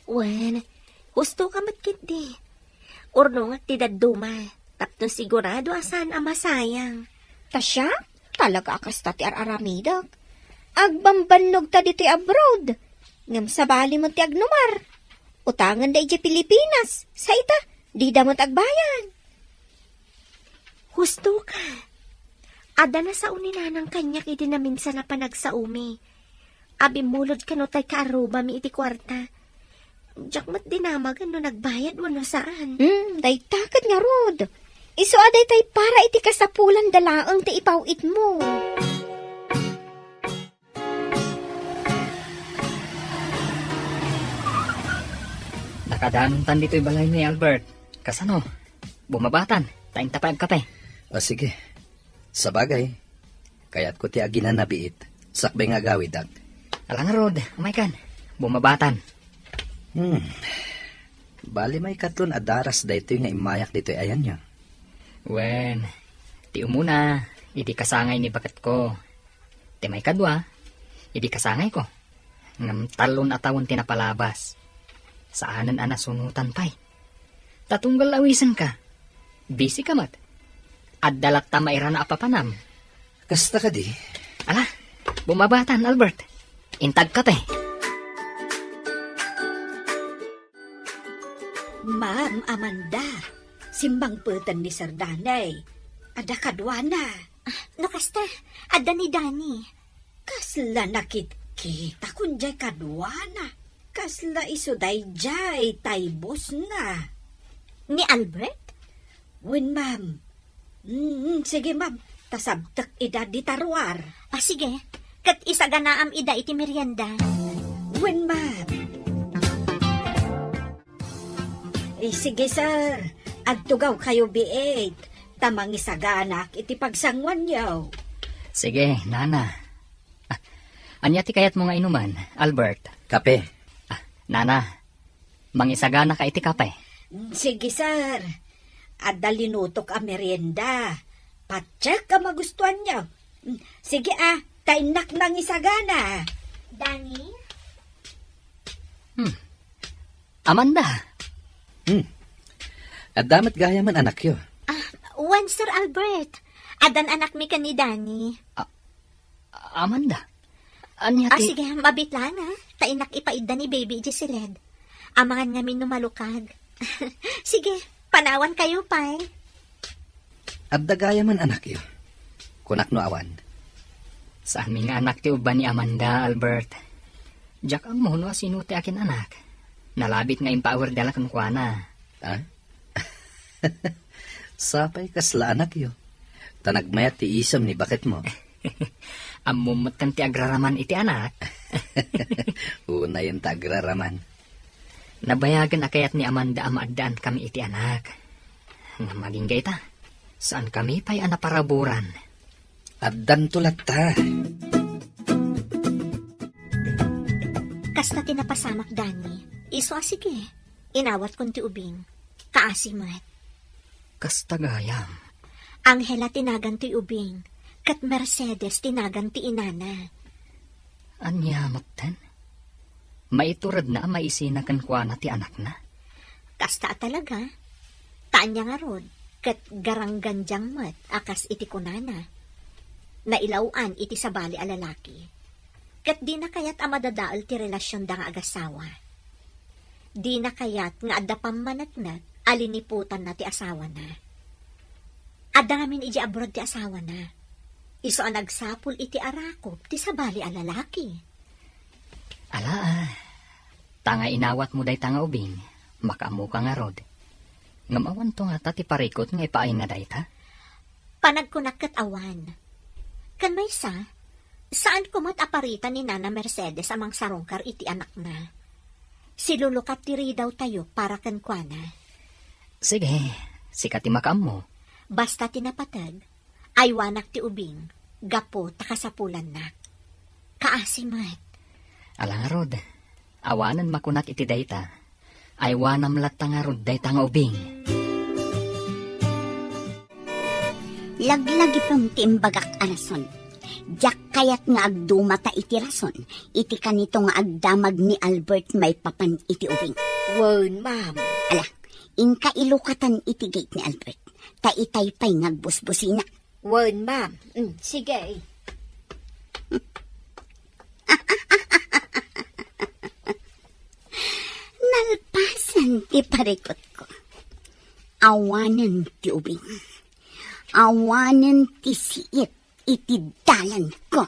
F: Wan, husto ka matkit di. Orno nga tidaduma. Tapno sigurado asan ama sayang.
E: Tasya, talaga akasta ti araramidak. Agbambannog ta dito'y abroad. Ngam sabali mo ti agnomar. Utangan da iti Pilipinas. Sa ita, di damot agbayan.
F: Husto ka. Ada na sa unina ng kanyak iti na minsan na panagsaumi. Abi mulod ka no tay kaaruba mi iti kwarta. Diyak mat dinamagan no nagbayad wano saan.
E: Day takad nga rod. Iso aday tay para iti kasapulan dalaang ti ipawit mo.
B: Nakadanuntan dito'y balay ni Albert. Kasano? Bumabatan, taing tapay kape.
C: O sige, sa bagay, kaya't ko ti aginan na biit, sakbay nga gawidag.
B: Alang rod, umay kan, bumabatan.
C: Bali may katlon adaras da ito nga imayak dito ayan niya.
B: Wen, ti umuna, idi kasangay ni bakat ko. Ti may kadwa, idi kasangay ko. Ngam talon atawon tinapalabas. Saanan anasunutan pa'y. Tatunggal awisan ka. Busy ka mat. At dalat ta maira na apapanam.
C: Kasta ka di?
B: Ala, bumabatan Albert. Intag ka te.
G: Ma'am Amanda, simbang putan ni Sir Danay. Ada kadwana.
F: No kasta, ada ni Dani.
G: Kasla nakit-kita kunjay kadwana. Kasla iso day jay taybos na.
F: Ni Albert?
G: Wen, ma'am. Sige, ma'am. Tasabtak ida di taruar.
F: Sige. Kat isa ganaam ida iti merienda.
G: Wen, ma'am. Sige, sir. Agtugaw kayo biit. Tamang isaganak iti pagsangwan yaw.
B: Sige, Nana. Anya ti kayat mo nga inuman, Albert?
C: Kape.
B: Nana, mangisagana ka iti kape.
G: Sige, sir. Adalinutok a merienda. Patsyak ka magustuhan niyo. Sige tainak nang isagana.
F: Danny?
B: Amanda,
C: At damat gaya man anak yo.
F: Wan, Sir Albert. Adan anak mi ka ni Danny.
B: Amanda. Anya ti...
F: Sige, mabit lang Tainak ipaida ni baby Jesseled. Amangan nga minumalukag. Sige, panawan kayo, pay.
C: At dagaya man anak yo. Kunak no awan.
B: Sa aming anak ti uban ni Amanda, Albert. Diyak ang muno sinuti akin anak. Nalabit nga impawer dala kan kuana.
C: Ha? Sapay kasla anak yo. Tanagmayat ti isam ni bakit mo.
B: Amumot kan ti agraraman iti anak.
C: Una yung tagraraman.
B: Nabayagan akayat ni Amanda amaadaan kami iti anak. Maging gayta, saan kami pa'y anaparaburan?
C: At dan tulat ta.
F: Kasta tinapasamak, Danny. Iso sige. Inawat kon ti ubing. Kaasimat.
B: Kastagayam.
F: Angela tinagan ti ubing. Kat Mercedes tinagan ti inana.
B: Anya matten? Maiturad na maisinakan kwa na ti anak na.
F: Kasta talaga. Taan niya nga rod. Kat garangganjang mat akas iti kunana. Nailauan iti sabali a lalaki. Kat di na kayat amadadaal ti relasyon da nga agasawa. Di na kayat nga adda pamanatnat aliniputan na ti asawa na. Adda ngamin iji abroad ti asawa na. Iso ang nagsapul iti arakop ti sabali a lalaki.
B: Ala, tanga inawat mo day tanga ubing. Makamu ka nga rod. Ngamawan to nga ta ti parikot nga ipaay nga day ta.
F: Panagkunak kat awan. Kan may saan kumat aparita ni Nana Mercedes amang sarongkar iti anak na. Silulukat tiri daw tayo para kan kuana.
B: Sige, sikat ti makam mo.
F: Basta tinapatag, ay wanak ti ubing, gapo takasapulan na. Kaasimat.
B: Alang rod, awanan makunak iti dayta. Ay wanam lat nga rod dayta nga ubing.
D: Laglagi pang tiimbagak arason. Diyak kayat nga agdumata iti rason. Iti kanito nga agdamag ni Albert may papan iti ubing.
E: Wen, ma'am.
D: Ala, inka ilukatan iti gate ni Albert. Taitay pa'y ngagbusbusina.
E: Wen, ma'am. Sige.
D: Nalpasan ti parikot ko. Awanan ti ubing. Awanan ti siit iti dalan ko.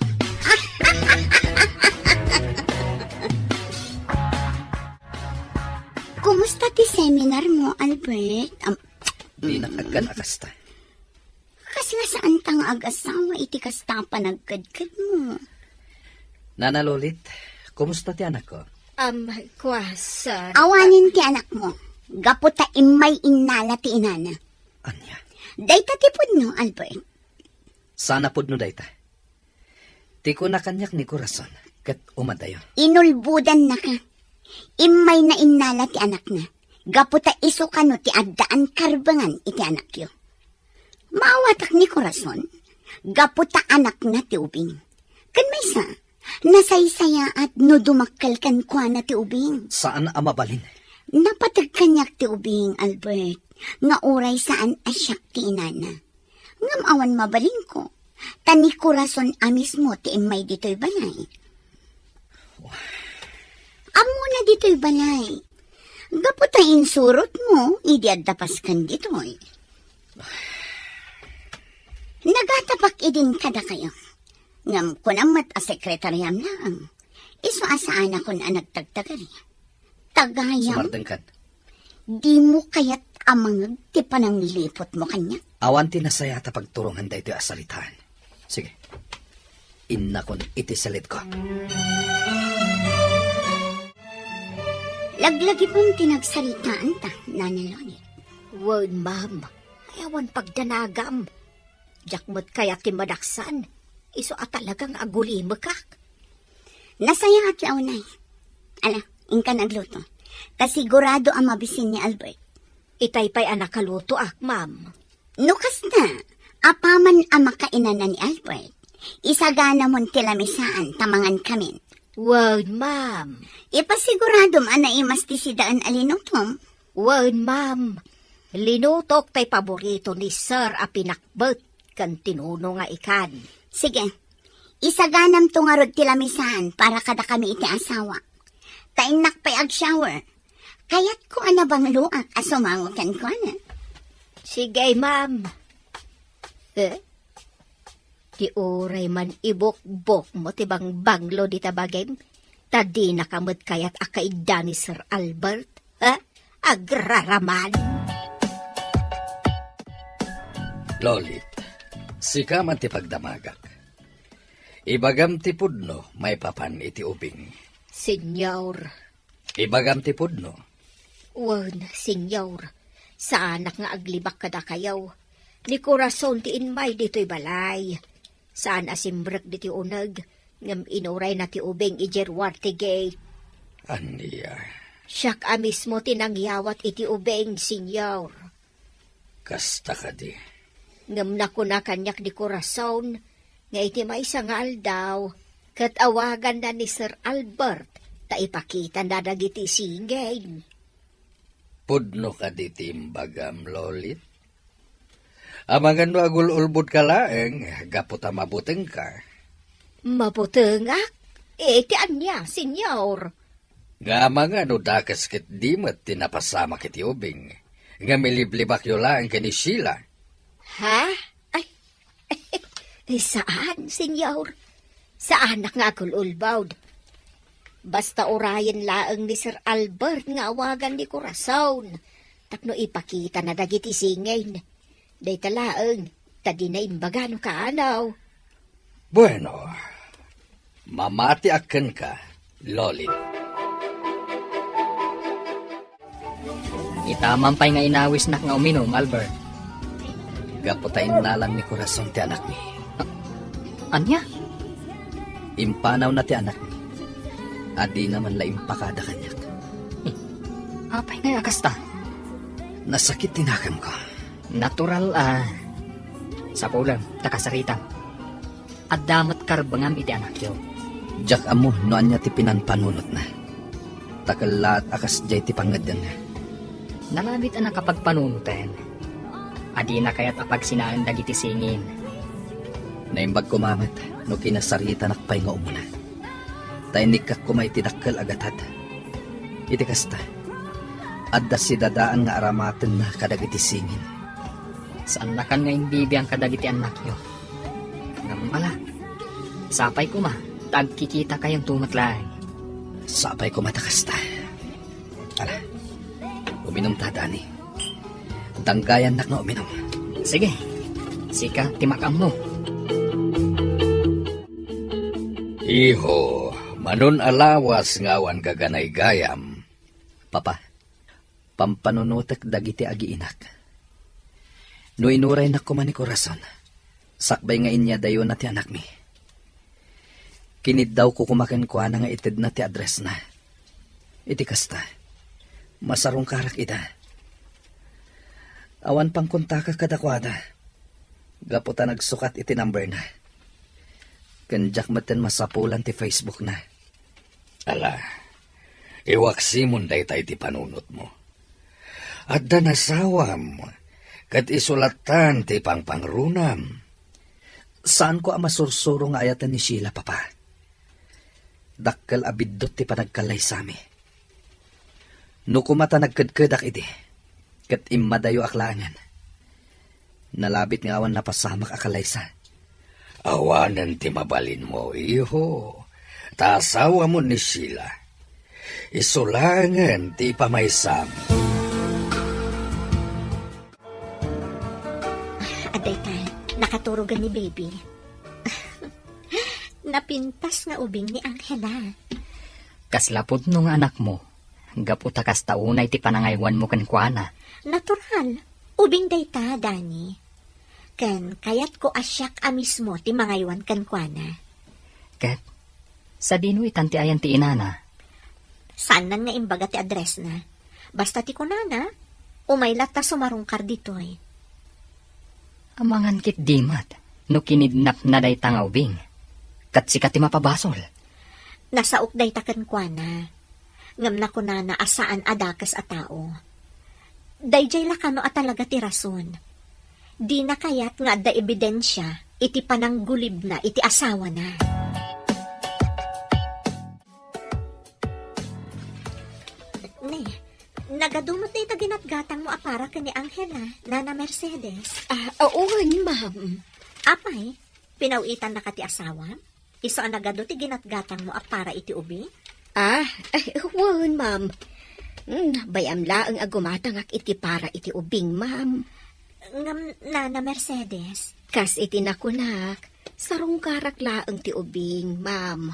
D: Kumusta ti seminar mo, Albert?
C: Di nakagan akasta.
D: Kasi nga saan tang ag-asawa iti kasta panagkadkad mo?
C: Nana Lolit, kumusta ti anak ko?
E: Sir.
D: Awanin ti anak mo. Gaputa imay inala ti inana.
C: Anya,
D: Dayta tipod no, Albert.
C: sana pod no dayta. Ti ko na kanyak ni Corazon, kat umadayo.
D: Inulbudan na ka. Imay na inala ti anak na. Gaputa iso ka no ti addaan karbangan iti anak yo. Maawatak ni Corazon. Gaputa anak na ti ubing. Kan may nasaysaya at no dumakal kan kwa na ti ubing.
C: Saan amabalin?
D: Napatag kanyak ti ubing, Albert. Nga oray saan asyak ti inana. Ngamawan mabalin ko. Tani Corazon amis mo ti imay dito'y balay. Amo na dito'y balay. Gaputa insurot mo, idi addapas kan dito'y. Nagatapak idin kada kayo. Ngam ko namat a sekretaryam lang. Iso asaan ako na nagtagtagari. Tagayam,
C: Sumardeng kan.
D: di mo kaya't Amang ti panang lipot mo kanya.
C: Awan tinasaya ta pagturungan da ito asalitaan. Sige. Inna kon iti salit ko.
D: Laglagi pong tinagsalitaan ta, nanaloni.
E: Word, ma'am. Ayawan pagdanagam. Jakmot kaya ti madaksan. Iso at talagang agulimekak.
D: Nasaya at launay. Ala, ingka nagluto. Kasigurado ang mabisin ni Albert.
E: Itay pa'y anak kaluto ma'am.
D: Nukas na, apaman ang makainan na ni Albert. Isagana mon tilamisaan tamangan kami.
E: Word, ma'am.
D: Ipasigurado man na imastisidaan alinutom.
E: Word, ma'am. Linutok tay paborito ni Sir a pinakbet kan tinuno nga ikan.
D: Sige, isaganam tungarod tilamisaan para kada kami iti asawa. Tainak pa'y ag-shower. Kaya't ko anabang luak asumangutan ko na.
E: Sige, ma'am. Di oray man ibok-bok mo tibang banglo di tabagem. Tadi nakamot kayat akaida ni Sir Albert. Agraraman.
A: Lolit, sika man ti pagdamagak. Ibagam ti pudno, may papan iti ubing.
E: Senyor.
A: Ibagam ti pudno.
E: Wan, senyor. Sa anak nga aglibak kada kayaw. Ni Corazon ti inmay dito'y balay. Saan asimbrek diti unag. Ngam inuray na ti ubing ijerwar ti gate.
A: Aniya,
E: Siyak mismo tinangyawat iti ubing, senyor.
A: kasta ka di.
E: Ngam na ko na kanyak di Corazon. Nga iti may sangal daw. Kat awagan na ni Sir Albert. Ta ipakita na dagiti singay.
A: Pudno ka di timbagam, Lolit. Amangan no agul-ulbud ka laeng, gaputa mabuteng ka.
E: Mabutengak? Iti anya, senyor.
A: Nga mga no dakas kit dimat tinapasama kiti ubing. Nga miliblibak yo laeng kani Sheila.
E: Ha? Ay, saan, senyor? Saan nga agul-ulbawd? Basta orayan laeng ni Sir Albert nga awagan ni Corazon. Tapno ipakita na dagiti singay. Day talaeng, tadi na imbagano ka anaw.
A: Bueno, mamati aken ka, Lolit.
B: Itaman pa'y nga inawis nak nga uminom, Albert.
C: Gaputain nalang ni Corazon ti anak ni.
B: Anya?
C: Impanaw na ti anak ni. Adi naman la impakada kanyak.
B: Apay nga akasta.
C: Nasakit tinakam ko.
B: Natural sa pulang, takasaritam. At damat karbangam iti anak yo.
C: Jak amo noan niya ti pinanpanunot na. Takalat akas jay ti pangadyan na.
B: Nalabit ang nakapagpanunutan. Adi na kaya't apag sinaan dagiti singin.
C: Naimbag kumamat, no kinasarita nakpay nga umuna. Tainik ka kumay tinakal agatad. Iti kasta, adda si dadaan nga aramaten na kadagiti singin.
B: Saan na kan nga imbibiyang kadagiti anak yo? Ngam pala, sapay ko ma, tagkikita kayong tumatlaang.
C: Sapay ko matakasta. Ala, uminom tadani. Danggayan nak nga uminom.
B: Sige, sika timakam mo.
A: Iho, manon alawas ngawan kaganay gayam.
C: Papa, pampanunutek dagiti agiinak. No inuray na ko man ni Corazon, sakbay nga inya dayo na ti anak mi. Kinid daw ko kumakan ko na nga ited na ti address na. Iti kasta, masarong karak ita. Awan pang kontaka kadakwada. Gaputa nagsukat iti number na. Kanjak maten masapulan ti Facebook na.
A: Ala, iwaksimon day tayo ti panunot mo. At danasawam, kat isulatan ti pangpangrunam.
C: Saan ko ang masursuro nga ayatan ni Sheila, Papa? Dakkel abiddot ti panagkalay sami. No kumata nagkadkadak iti, kat imadayo aklangan. Nalabit nga awan napasamak akalaysa.
A: Awanan ti mabalin mo, iho. Tasawa mo ni Sheila. Isulangan ti pamaysam.
F: naturugan ni baby. Napintas nga ubing ni Angela.
B: Kaslapod nung anak mo, gaputa kas taunay ti panangaywan mo kankwana.
F: Natural. Ubing dayta, Dani. Ken kayat ko asyak a mismo ti mangaywan kankwana.
B: Ket, sa dino itanti ayan ti inana.
F: Saan nan nga imbaga ti address na? Basta ti kunana, umaylat ta sumarungkar ditoy.
B: Amangan kit dimat, no kinidnap na day tanga ubing. Kat sikat ti mapabasol.
F: Nasaok day ta kankwana. Ngam na kunana asaan adakas a tao. Dayjay lakano at talaga ti rason. Di na kayat nga da ebidensya, iti pananggulib na, iti asawa na. Ne, nagadumot na itaginatgatang mo apara ka ni Angela, Nana Mercedes.
E: Oo, ma'am.
F: Apay, pinawitan na ka ti asawa? Iso ang nagado ti ginatgatang mo apara iti ubi?
E: Wan, ma'am. Bayam laang agumatangak iti para iti ubing, ma'am.
F: Ngam, Nana Mercedes.
E: Kas iti nakunak, sarong karak laang ti ubing, ma'am.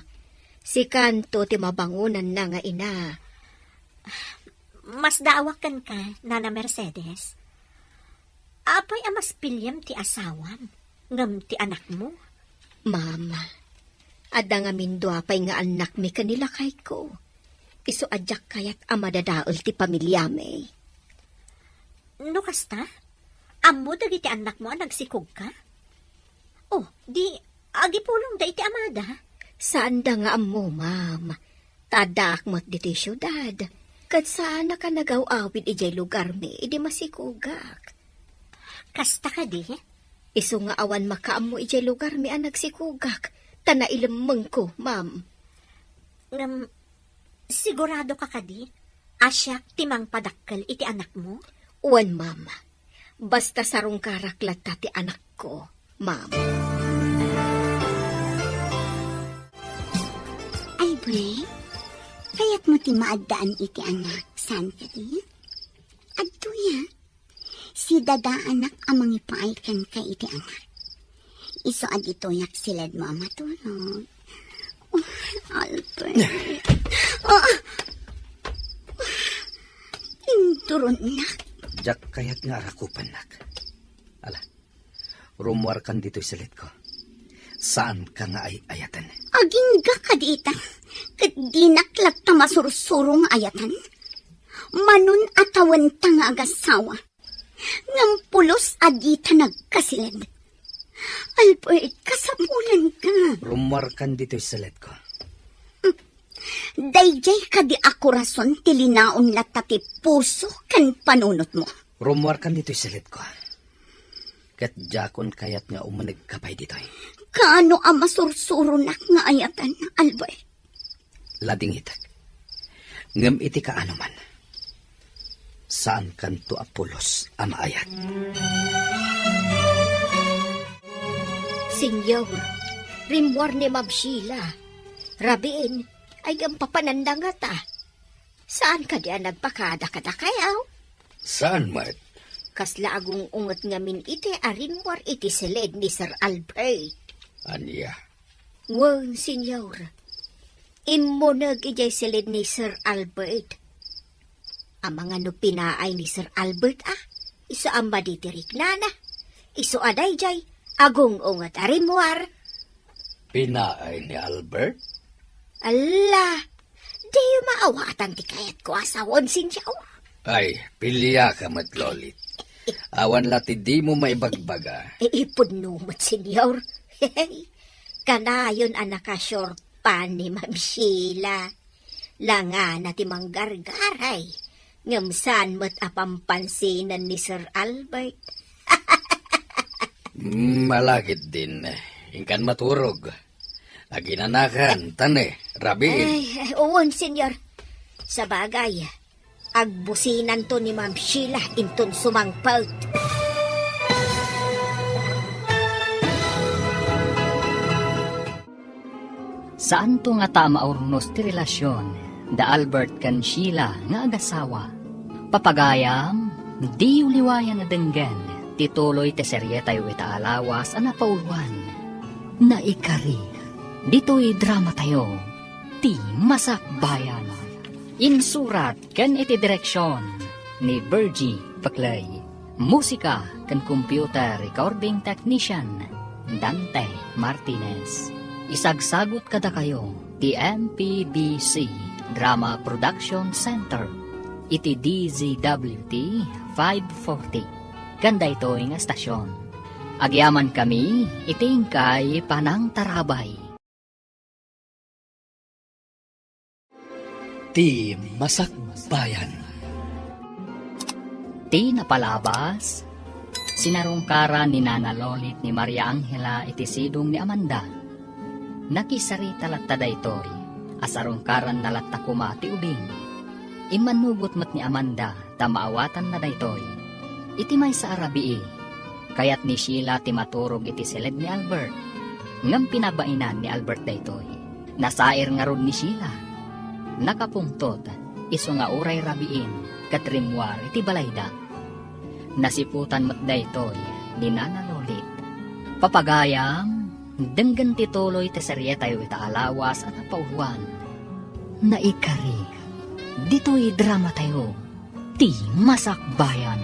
E: Si kanto ti mabangunan na nga ina.
F: Mas daawakan ka, Nana Mercedes. Apay amas pilyam ti asawam, ngam ti anak mo.
E: Ma'am, ada nga mindo apay nga anak mi kanila kay ko. Iso adyak kayat amadadaol ti pamilya may.
F: No kasta? Amo dagiti anak mo ang nagsikog ka? Oh, di agipulong da iti amada.
E: Saan da nga amo, ma'am? Tadak mo't diti syudad. Kat saan ka nagaw-awid ijay lugar mi, idi masikugak.
F: Kasta ka di?
E: Iso nga awan makaamo ijay lugar mi ang nagsikugak. Tana ilamang ko, ma'am.
F: Ngam, sigurado ka kadi? Asyak timang padakkel iti anak mo?
E: Uwan, ma'am. Basta sarong karaklat ti anak ko, ma'am.
D: Ay, Bre, kaya't mo ti maadaan iti anak, saan ka di? Adto ya, si dada anak amang ipaaykan ka iti anak. Iso adito yak silad mo ang matulog. Oh, Albert. Induron na.
C: Jak kayat nga arakupan nak. Ala, rumuar kan dito'y salit ko. Saan ka nga ay ayatan?
D: Aging ga ka dita. Kat di naklat ta masursurong ayatan. Manun atawan ta nga agasawa. Ngampulos adita nagkasilad. Albert, kasapulan ka.
C: Rumuar kan dito'y salit ko.
D: Dayjay ka di ako rason tilinaon latati puso kan panunot mo.
C: Rumuar kan dito'y salit ko. Kat jakon kayat nga umanig kapay dito'y.
D: Kaano ang masursurunak nga ayatan, Albert?
C: Lading itak. Ngam iti kaano man. Saan kanto apulos ang ayat?
E: Senyor, rimwar ni Ma'am Sheila. Rabiin, ay ang papananda nga ta. Saan ka diyan nagpakada-kada kayaw?
A: Saan, Mart?
E: Kasla agong ungot ngamin iti arimwar iti silid ni Sir Albert.
A: Anya?
E: Wan, senyor. Imo nag-ijay silid ni Sir Albert. Ang mga no pinaay ni Sir Albert iso ang maditirik nana. Iso aday jay, agong ungot arimwar.
A: Pinaay ni Albert?
E: Ala, di maawatan ti kayat ko asawon sinyaw.
A: Ay, pilya ka matlolit. Awan lati di mo maibagbaga.
E: Ipudnumot, senyor. Kanayon ang nakasyurpan ni Ma'am Sheila. Langa na ti manggargaray. Ngamsan mo't apampansinan ni Sir Albert.
A: Malagit din. Ingkan maturog. Aginanakan, tane, rabiin.
E: Ay, uwan, senyor. Sa bagay, agbusinan to ni Ma'am Sheila inton sumangpalt.
B: Saan to nga tama urnos ti relasyon da Albert kan Sheila nga agasawa. Papagayam, di uliwayan na denggan tituloy te serye tayo itaalawas ang napauluan. Naikari, dito'y drama tayo, ti Masakbayan. Insurat kan iti direksyon ni Bergie Paclay. Musika kan computer recording technician Dante Martinez. Isagsagot kada kayo ti MPBC Drama Production Center iti DZWT 540. Ganda ito nga stasyon. Agyaman kami iting kay Panang Tarabay.
C: Ti Masakbayan.
B: Ti napalabas, sinarungkaran ni Nana Lolit ni Maria Angela iti sidong ni Amanda. Nakisarita latta daytoy, asarungkaran na latta kuma ti ubing. Imanugot mat ni Amanda, tamaawatan na daytoy. Iti may sa arabii, kayat ni Sheila ti maturog iti silid ni Albert. Ngam pinabainan ni Albert daytoy. Nasair nga rod ni Sheila. Nakapungtot, iso nga uray rabiin, katrimwar iti balayda. Nasiputan mat daytoy ni Nana Lolit. Papagayam, denggan tituloy te serye tayo itaalawas at napauluan. Naikari, dito'y drama tayo, ti Masakbayan.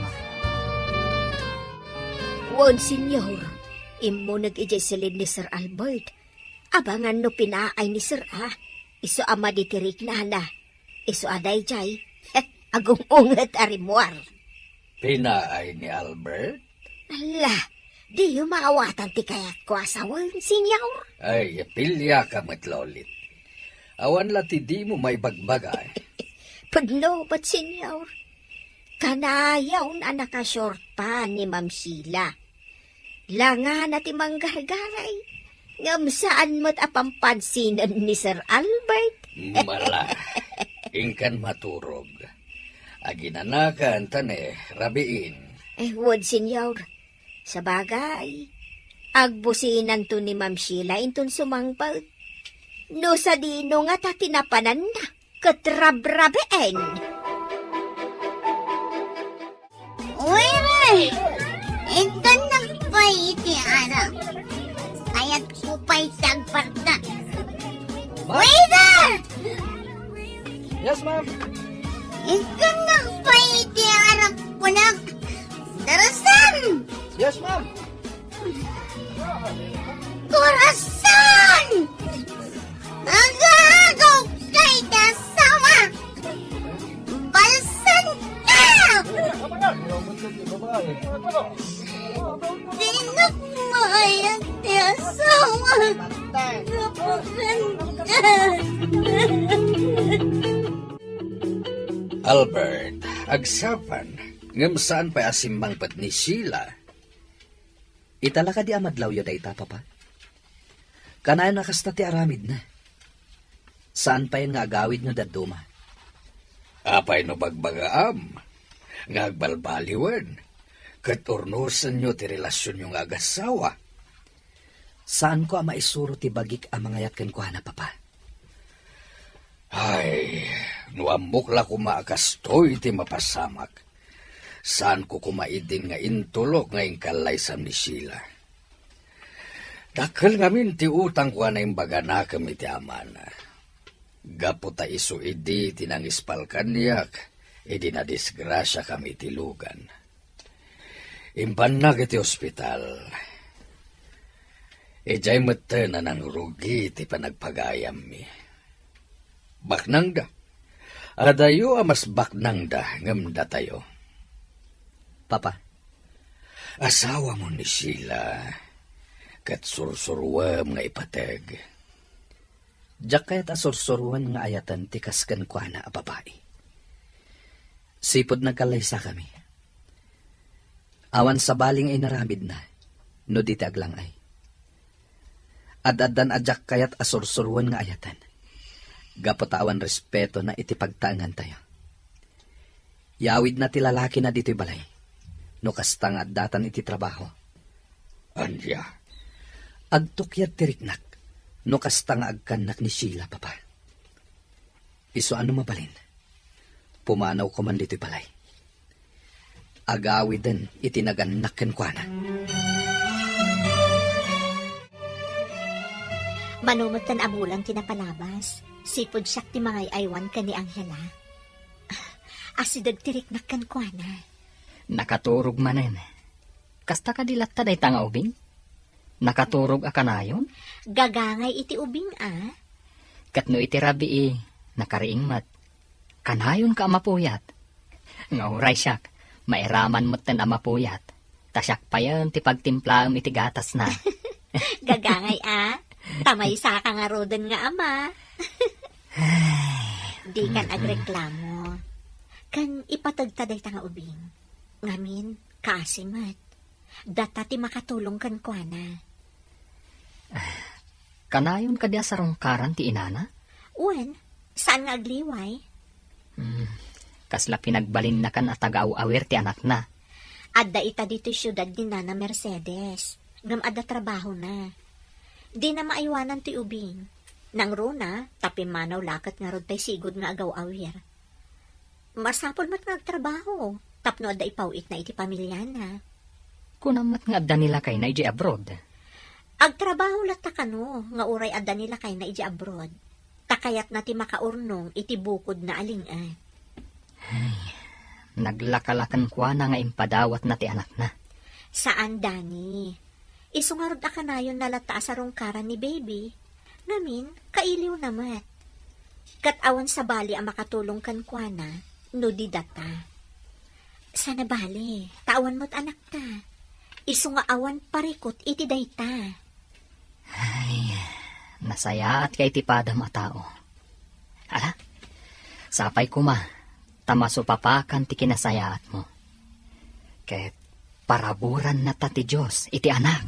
E: Wan, senyor, imo nag-ijay silid ni Sir Albert. Abangan no pinaay ni Sir iso ama ditirik na na. Iso aday jay, agong unget arimuar.
A: Pinaay ni Albert?
E: Ala, di yung maawatan ti kayat ko asawan, senyor.
A: Ay, pilya ka mat Lolit. Awan lati di mo may bagbagay.
E: Pudno, ba't senyor? Kanayaw na nakashort pa ni Ma'am Sheila. Langa na ti manggargaray. Ngam saan mo't apampansinan ni Sir Albert?
A: Mala, ingkan maturog. Aginanakan tane, rabiin.
E: Wad, senyor. Sa bagay, agbusinan to ni Ma'am Sheila intun sumangpag. No sa dino nga ta tinapanan na, katrabrabeen.
D: Uy, Ray! Ito na pa iti arang. Kaya't kupay tagparta. Waiter!
C: Yes, ma'am.
D: Ito na pa iti arang punak. Darasan!
C: Yes, ma'am.
D: Corazon! Nagagaw kay kasama! Balsan ka! Tinagmayag ti asawa! Napakan ka!
A: Albert, agsapan, ngam saan pa asimbang pat ni Sheila?
C: Itala ka di amadlaw yun ita, papa. Kanayon nakasta ti aramid na. Saan pa yun nga agawid nyo daduma?
A: Apay no bagbagaam, ngagbalbaliwan, katurnusan nyo ti relasyon nyo nga agasawa.
C: Saan ko maisuro ti bagik ang mga yatkan ko na, papa?
A: Ay, nuambok la kumakastoy ti mapasamak. Saan ko kumaidin nga intulok nga inkalaysan ni Sheila. Dakal ngamin ti utang ko na imbaga na kami ti amana. Gapo ta iso idi tinangispal kanyak, idi na disgrasya kami ti lugan. Impanag iti ospital. Ijay mata na ng rugi ti panagpagayam mi. Baknang da. Adayo amas baknang da ngamda tayo.
C: Papa,
A: Asawa mo ni Sheila, kat sursurwam nga ipateg.
C: jak kayat asursuruan nga ayatan ti kaskan ko na a babae. Sipod nagkalaysa kami. Awan sa baling ay naramid na, no di aglang ay. Ad-adan adyak kayat asursuruan nga ayatan. Gapotawan respeto na itipagtaangan tayo. Yawid na ti lalaki na dito'y balay. No kastang ad-datan iti trabaho.
A: Anya,
C: Agtukyat tiriknak. No kastang agkanak ni Sheila, papa. Iso ano mabalin? Pumanaw ko man dito'y balay. Agawi din itinaganak ken kuana.
F: Manumot kan amulang tinapalabas. Sipod siyak ti mga aywan ka ni Angela. Asidad tirik na kan kuana.
B: Nakaturog manen. Kasta ka dilat ta day tanga ubing? Nakaturog a kanayon?
F: Gagangay iti ubing
B: Katno iti rabi nakariing mat. Kanayon ka amapuyat. Nga uray siyak, mairaman mo't ten amapuyat. Tasyak pa yan ti pagtimplaam iti gatas na.
F: Gagangay Tamay sa ka nga rodan nga ama. Di kan agreklamo. Kan ipatagtaday ta nga ubing. Ngamin, kaasimat. Data ti makatulong kan kuana.
B: Kanayon ka dia sarong karan ti inana?
F: Uwan, saan nga agliway?
B: Kasla pinagbalin na kan at tagaw-awir ti anak na.
F: Adda ita dito syudad ni Nana Mercedes. Ngam adda trabaho na. Di na maiwanan ti ubing. Nang runa, tapi manaw lakat nga rod tay sigod nga agaw-awir. Masapol mat nga agtrabaho. Tapno adda ipawit na iti pamilya na.
B: Kunamat nga adda nila kay na iji abroad.
F: Agtrabaho lata kano, nga uray adda nila kay na iji abroad. Takayat na ti makaurnong iti bukod na alingan.
B: Naglakalakan kwa na nga impadawat na ti anak na.
F: Saan, Dani? Isungarod ka na yun nalata sa rongkaran ni baby. Ngamin, kailiw naman. Katawan sa bali ang makatulong kan kwa na, no di data. Sana bali, tawan mo't anak ta. Isungaawan parikot iti dayta.
B: Ay, nasaya at kay tipadam a tao. Ala, sapay kuma, tamasupapakan ti kinasayaat mo. Ket paraburan na ta ti Diyos iti anak.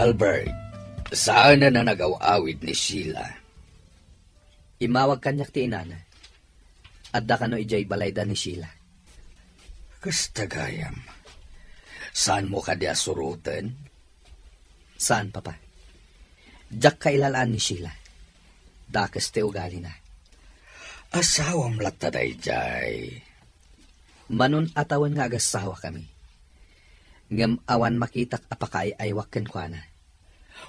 A: Albert, saan na nagaw-awid ni Sheila?
C: Imawag kanyak ti inana. Adda kano ijay balayda ni Sheila.
A: Kastagayam. Saan mo ka diya surutan?
C: Saan, papa? Diyak kailalaan ni Sheila. Dakas ti ugali na.
A: Asawam lataday jay.
C: Manon atawan nga agasawa kami. Ngam awan makitak apakay aywak ken kuana.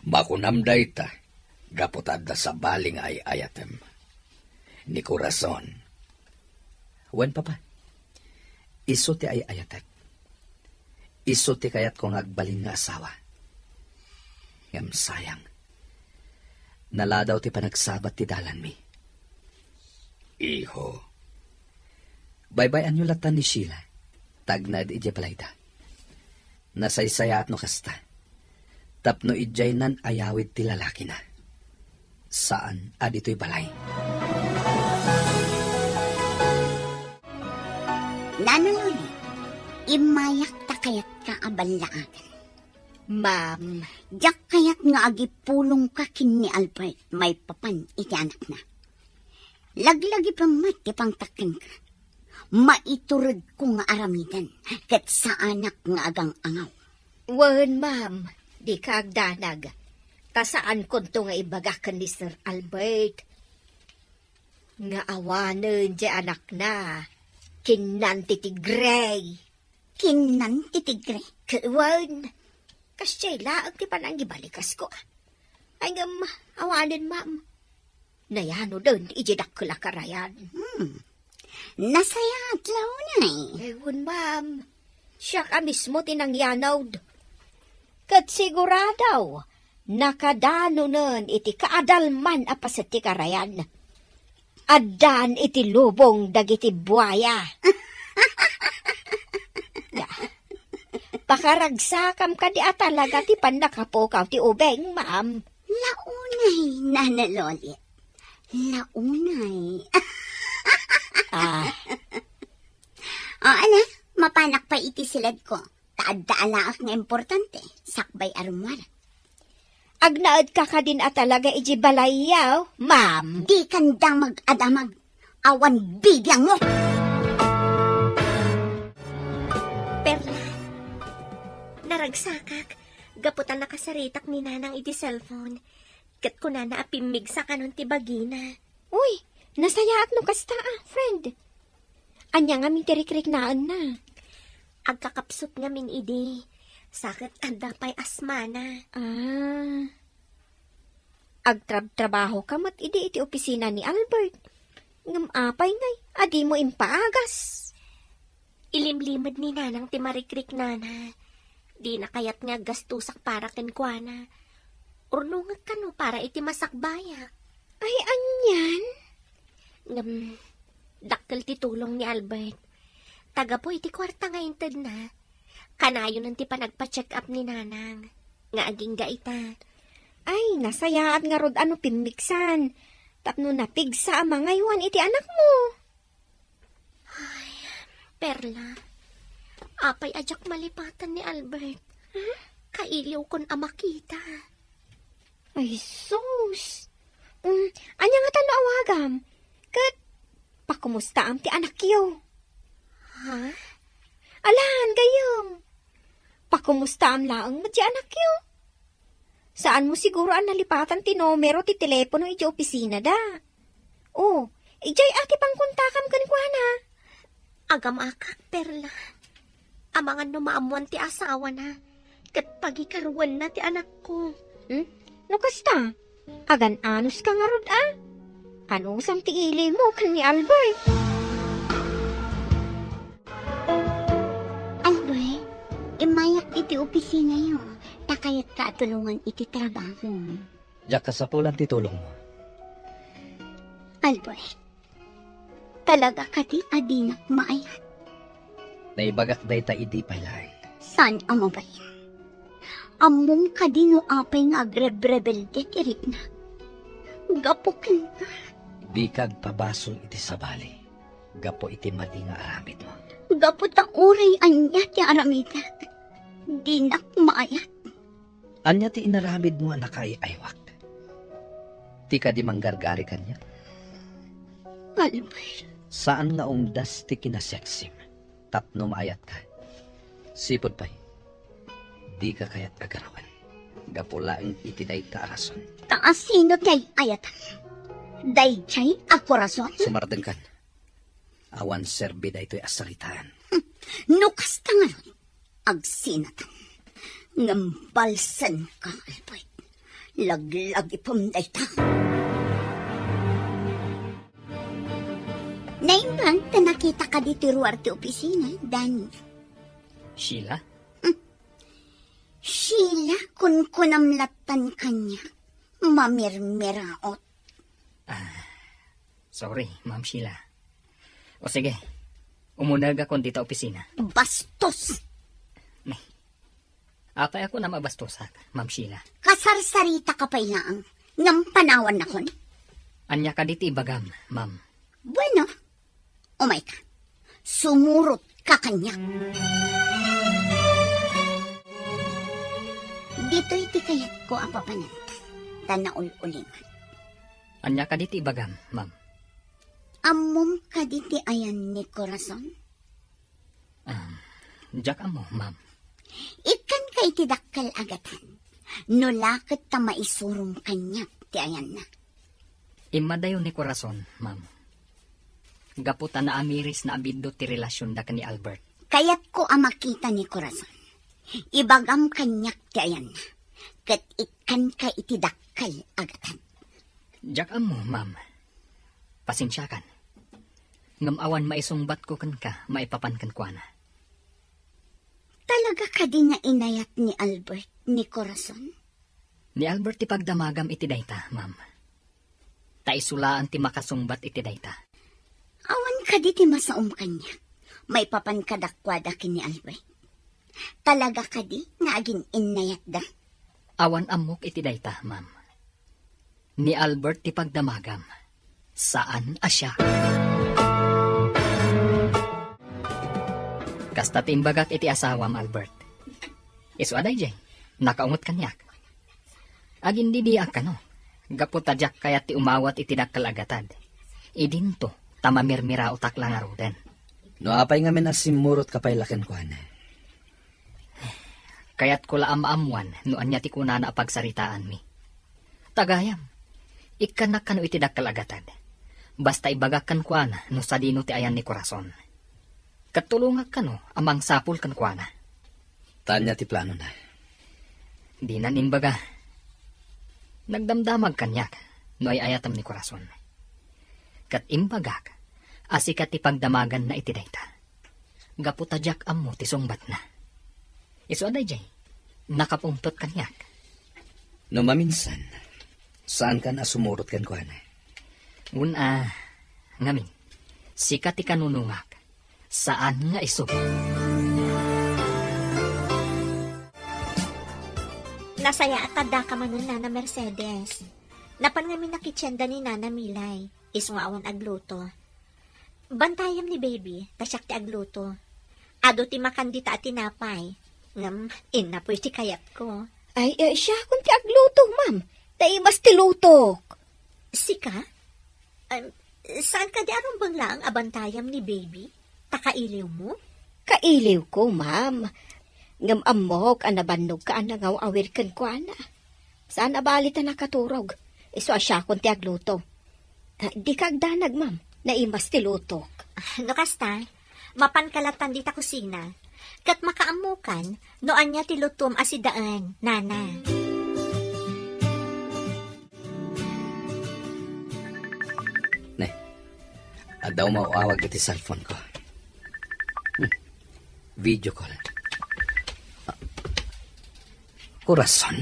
A: Makunamday ta. Gaputad da sa baling ay ayatem. Ni Corazon.
C: Wen, papa. Iso ti ay ayatek. Iso ti kayat kong agbalin nga asawa. Ngam sayang. Naladaw ti panagsabat ti dalan mi.
A: Iho.
C: Baybayan nyo latan ni Sheila. Tagnad ije balayda. Nasaysaya at no kasta. Tapno ijay nan ayawid ti lalaki na. Saan adito'y balay?
D: Nanaluli, imayak ta kayat ka abalaan.
E: Ma'am,
D: Diyak kayat nga agipulong ka kin ni Albert may papan iti anak na. Laglagi pa mati pang takin ka. Maiturod ko nga aramidan ket sa anak nga agang angaw.
E: wen ma'am, di ka agdanag. Tasaan ko to nga ibagakan ni Sir Albert. Nga awanen di anak na. Kinanti ti Gray.
D: Kinan titigre.
E: Wen, kasyay laag ti panang gibalikas ko. Ay ngam, awanen ma'am. Nayano din, ijidak ko lakarayan.
D: Nasaya at launay.
E: Ewan ma'am, siya ka mismo tinangyanaw. Kat siguradaw, nakadano nun iti kaadalman apas iti karayan. Adan iti lubong dagiti buaya. Pakaragsakam ka di atalaga ti panakapukaw ti ubeng, ma'am.
D: Launay, nanalolit. Launay. Ana, mapanak pa iti silad ko. Taad-daalaak nga importante. Sakbay arumwara.
E: Agnaad ka ka din atalaga iji balayaw, ma'am.
D: Di kanda mag-adamag. Awan bibiyang mo.
F: Perla, naragsakak. Gaputan nakasaritak ni nanang iti cellphone. Kat ko na naapimig sa kanon ti bagina.
E: Uy, Nasaya at no kasta friend. Anya nga mi tirik-rik naan na.
F: Agkakapsot nga min idi. Sakit anda pa'y asmana.
E: Agtrabaho ka mat iti opisina ni Albert. Ngam apay ngay, adi mo impaagas.
F: Ilimlimad ni nanang timarikrik nana. Di na kayat nga gastusak para kenkwana. Urnungag ka no para iti masakbaya.
E: Ay, anyan?
F: Ngam, dakkel ti tulong ni Albert. Taga po iti kwarta nga inted na. Kanayo nang ti panagpa-check up ni nanang. Nga aging gaita.
E: Ay, nasayaat nga rod ano pimiksan. Tapno napigsa ang mga iwan iti anak mo.
F: Perla, apay ajak malipatan ni Albert. Kailiw kon amakita.
E: Ay, sus. Anya nga tan awagam. Kat, pakumusta am ti anak yo.
F: Ha?
E: Alahan gayong. Pakumusta am laang mo ti anak yo. Saan mo siguro ang nalipatan ti numero ti telepono iti opisina da? Oh, ijay ati pang kontakam kanikwana.
F: Agam akak, Perla. Amangan no maamuan ti asawa na. Kat pagikaruan na ti anak ko.
E: No kasta? Agan anus ka nga rod Ano sam ti ili mo kan ni Albert?
D: Albert, imayak iti opisina yo. Takayat ka tulungan iti trabaho.
C: Diyak kasapulan ti tulong mo.
D: Albert, talaga ka ti adinak maayat.
C: Naibagak day ta idi palay.
D: Saan amo ba yan? Among ka di no apay nga agrebrebelde tirik na. Gapukin ka.
C: Di kag pabasol iti sabali. Gapo iti mali nga aramid mo.
D: Gapot ang uray anya ti aramida. Di na maayat.
C: Anya ti inaramid mo anak ay aywak. Ti ka di manggargari kanya.
D: Albert,
C: Saan nga ungdas ti kinaseksim? Tapno maayat ka. Sipod pa'y. Di ka kayat agarawan. Gapulaang itinay taason.
D: taas sino kay ayatan. Dayjay ako rason.
C: Sumarden kan. Awan serbi da ito'y asaritaan.
D: Nukas ta nga nun. Agsinatan. Ngambalsan ka, Albert. Laglag ipumday ta. Naimbang ta nakita ka dito ruwar ti opisina, Danny.
B: Sheila?
D: Sheila, kun kunamlatan kanya. Mamirmiraot.
B: Sorry, Ma'am Sheila. O sige, umunag ako dito opisina.
D: Bastos.
B: Apay ako na mabastosak, Ma'am Sheila.
D: Kasarsarita ka pa ilaang. Ngam panawan na kon.
B: Anya ka diti ibagam, Ma'am.
D: Bueno, umay ka. Sumurot ka kanya. Dito iti kayat ko ang papananta. Tanaul-ulingan.
B: Anya ka diti ibagam, Ma'am.
D: Amom ka diti ayan ni Corazon.
B: Jack mo, Ma'am.
D: Ikan ka iti dakkal agatan. Nulakit ta maisurong kanya ti ayan na.
B: Imadayo ni Corazon, Ma'am. Gaputa na amiris na abindo ti relasyon da ka ni Albert.
D: Kayat ko ang makita ni Corazon. Ibagam kanyak ti ayan na. Kat ikan ka iti dakkal agatan.
B: Jack mo, Ma'am. Pasensya kan. Ngamawan maisungbat ko kan ka, maipapan kan kwa na.
D: Talaga ka din na inayat ni Albert ni Corazon?
B: Ni Albert ti pagdamagam iti dayta, Ma'am. Taisulaan ti makasungbat iti dayta.
D: Awan ka di ti masaom kanya. May papan kadakwada kini Albert. Talaga ka di nga aging inayat da?
B: Awan amok iti dayta, Ma'am. Ni Albert ti pagdamagam. Saan asya? Kasta timbagak iti asawam, Albert. Isu aday jay, nakaungot kanyak. Agin didiak ka no. Gaputadyak kaya ti umawat iti dakkal agatad. Idinto, tamamirmira utak lang aroden.
C: No apay nga minasimurot ka pa'y lakin ko na.
B: Kaya't ko la amaamuan no anya ti kunana pagsaritaan mi. Tagayam, ikanak kano iti dakkal agatad. Basta ibagak kan kuana no sa dino ti ayan ni Corazon. Katulungag ka no, amang sapul kan kuana.
C: Tanya ti plano na.
B: Di na nimbaga. Nagdamdamag kanyak, no ay ayatam ni Corazon. Kat imbagak, asikat ti pagdamagan na iti dayta. Gaputadyak ammo ti sungbat na. Iso aday jay, nakapungtot kanyak.
C: No maminsan, saan ka na sumurot kan kuana?
B: Una, ngamin, sikat ti kanunungak, saan nga iso?
F: Nasaya at tada ka man nun, Nana Mercedes. Napan nga minakitsenda ni Nana Milay. Isungawan agluto. Bantayam ni baby, tasyak ti agluto. Ado ti makandita at tinapay. Ngam, inapoy ti kayat ko.
E: Ay, siya kung ti agluto, ma'am. Taimas ti lutok.
F: Sika? Saan ka di arong bangla ang abantayam ni baby? Takailiw mo?
E: Kailiw ko, ma'am. Ngam amok, anabannog ka anangaw awir kan ko, ana. Saan abalita nakaturog? Iso asya kung ti agluto. Di kagdanag, ma'am. Naimas ti lutok.
F: No kasta, mapankalatan di ta kusina. Kat makaamukan, noan niya ti lutom asidaan, Nana.
C: Ne, adaw mauawag iti cellphone ko. Video call. Corazon?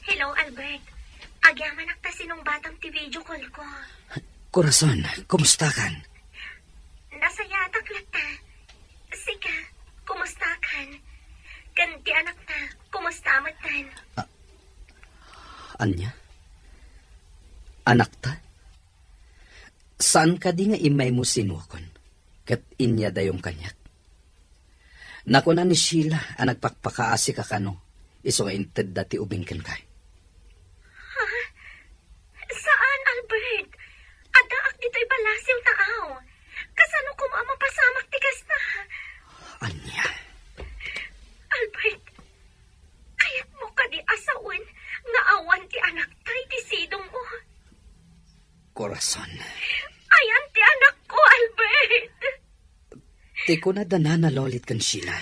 F: Hello, Albert. Agyaman akta sinong batang ti video call ko.
C: Corazon, kumusta kan?
F: Nasaya taklat ta. Sika, kumusta kan? Ganti anak ta, kumusta matan?
C: Anya? Anak ta? Saan ka di nga imay mo sinukon? Kat inya dayong kanyak. Naku na ni Sheila ang nagpakpakaasi ka kano. Iso nga inted dati ubingkan kay.
F: Saan, Albert? Adaak dito'y balasiw taaw. Kasano ko mapasamak tigas na?
C: Anya?
F: Albert, kayat mo ka di asawan nga awan ti anak tay ti sidong mo.
C: Corazon.
F: Ayan ti anak ko, Albert.
C: Ti ko na danana lolit kan Sheila.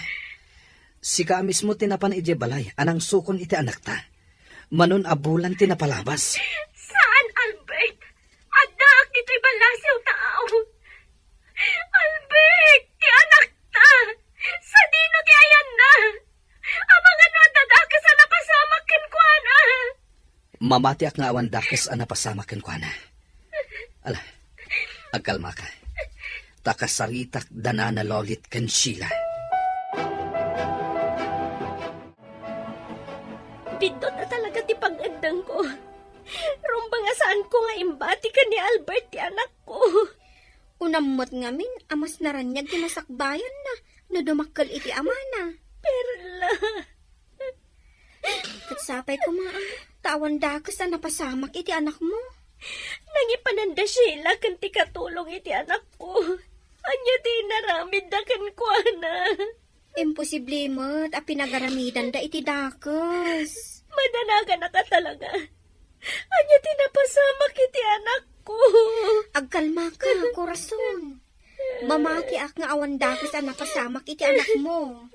C: Si ka mismo tinapan ije balay, anang sukon iti anak ta. Manon abulan tinapalabas.
F: Saan, Albert? Adak, dito'y balasiw tao. Albert, ti anak ta. Sa dino ti ayan na. Amang ano dadaka sa napasamak ken kuana.
C: Mamati ak nga awan dakes ang napasama ken kuana. Ala, agkalma ka. Takasaritak danana lolit kan Sheila.
F: Bindot na talaga ti pag-andang ko. Rumba nga saan ko nga imbati ka ni Albert, ti anak ko.
E: Unamot ngamin, amas naranyag ti masakbayan na. Nadumakal iti amana.
F: Perla.
E: Katsapay ko mga tawan dakas na napasamak iti anak mo.
F: Nangipananda Sheila kan ti katulong iti anak ko. Anya ti naramid da kan kuana.
E: Imposible mo't a pinagaramidan da iti dakas.
F: Madanaga na ka talaga. Anya ti napasamak iti anak ko.
E: Agkalma ka, Corazon. Mamati ak nga awan dakas a napasamak iti anak mo.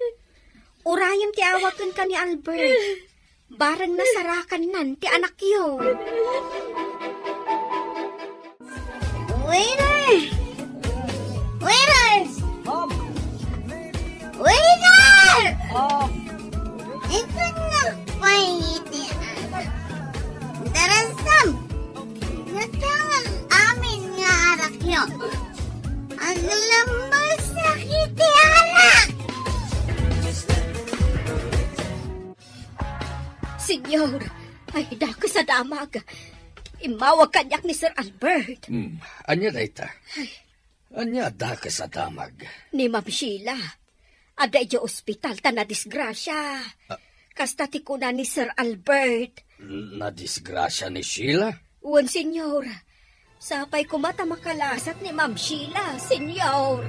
E: Urayam ti awakan ka ni Albert. Barang nasarakan nan ti anak yo.
D: Waiter! Waiter! Waiter! Ito na pa iti anak. Darasam! Natangang amin nga arak yun. Ang lambas sa kiti anak!
E: Senyor, ay dakas sa damag. Imawag kanyak ni Sir Albert.
A: Anya dayta? Anya daka sa damag.
E: Ni Ma'am Sheila. Ada iti ospital ta na disgrasya. Kasta ti kuna ni Sir Albert.
A: Na disgrasya ni Sheila?
E: Wan, senyor. Sapay kumata makalasat ni Ma'am Sheila, senyor.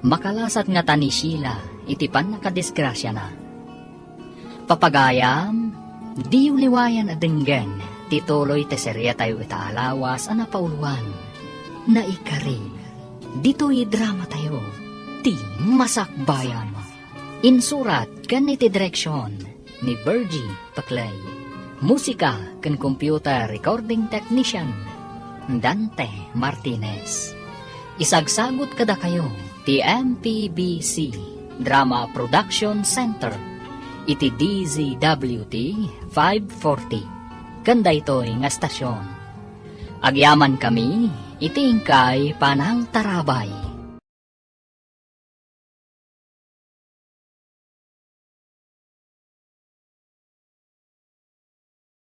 B: Makalasat nga ta ni Sheila, iti pan nakadisgrasya na. Papagayam, Di uliwayan adenggan, tituloy te serya tayo itaalawas a napauluan. Naikari, dito'y drama tayo, ti masakbayan. Insurat kan iti direksyon ni Virgie Paclay. Musika kan computer recording technician Dante Martinez. Isagsagot kada kayo ti MPBC Drama Production Center iti DZWT 540. Kanda ito'y nga stasyon. Agyaman kami iti ingkay panang tarabay.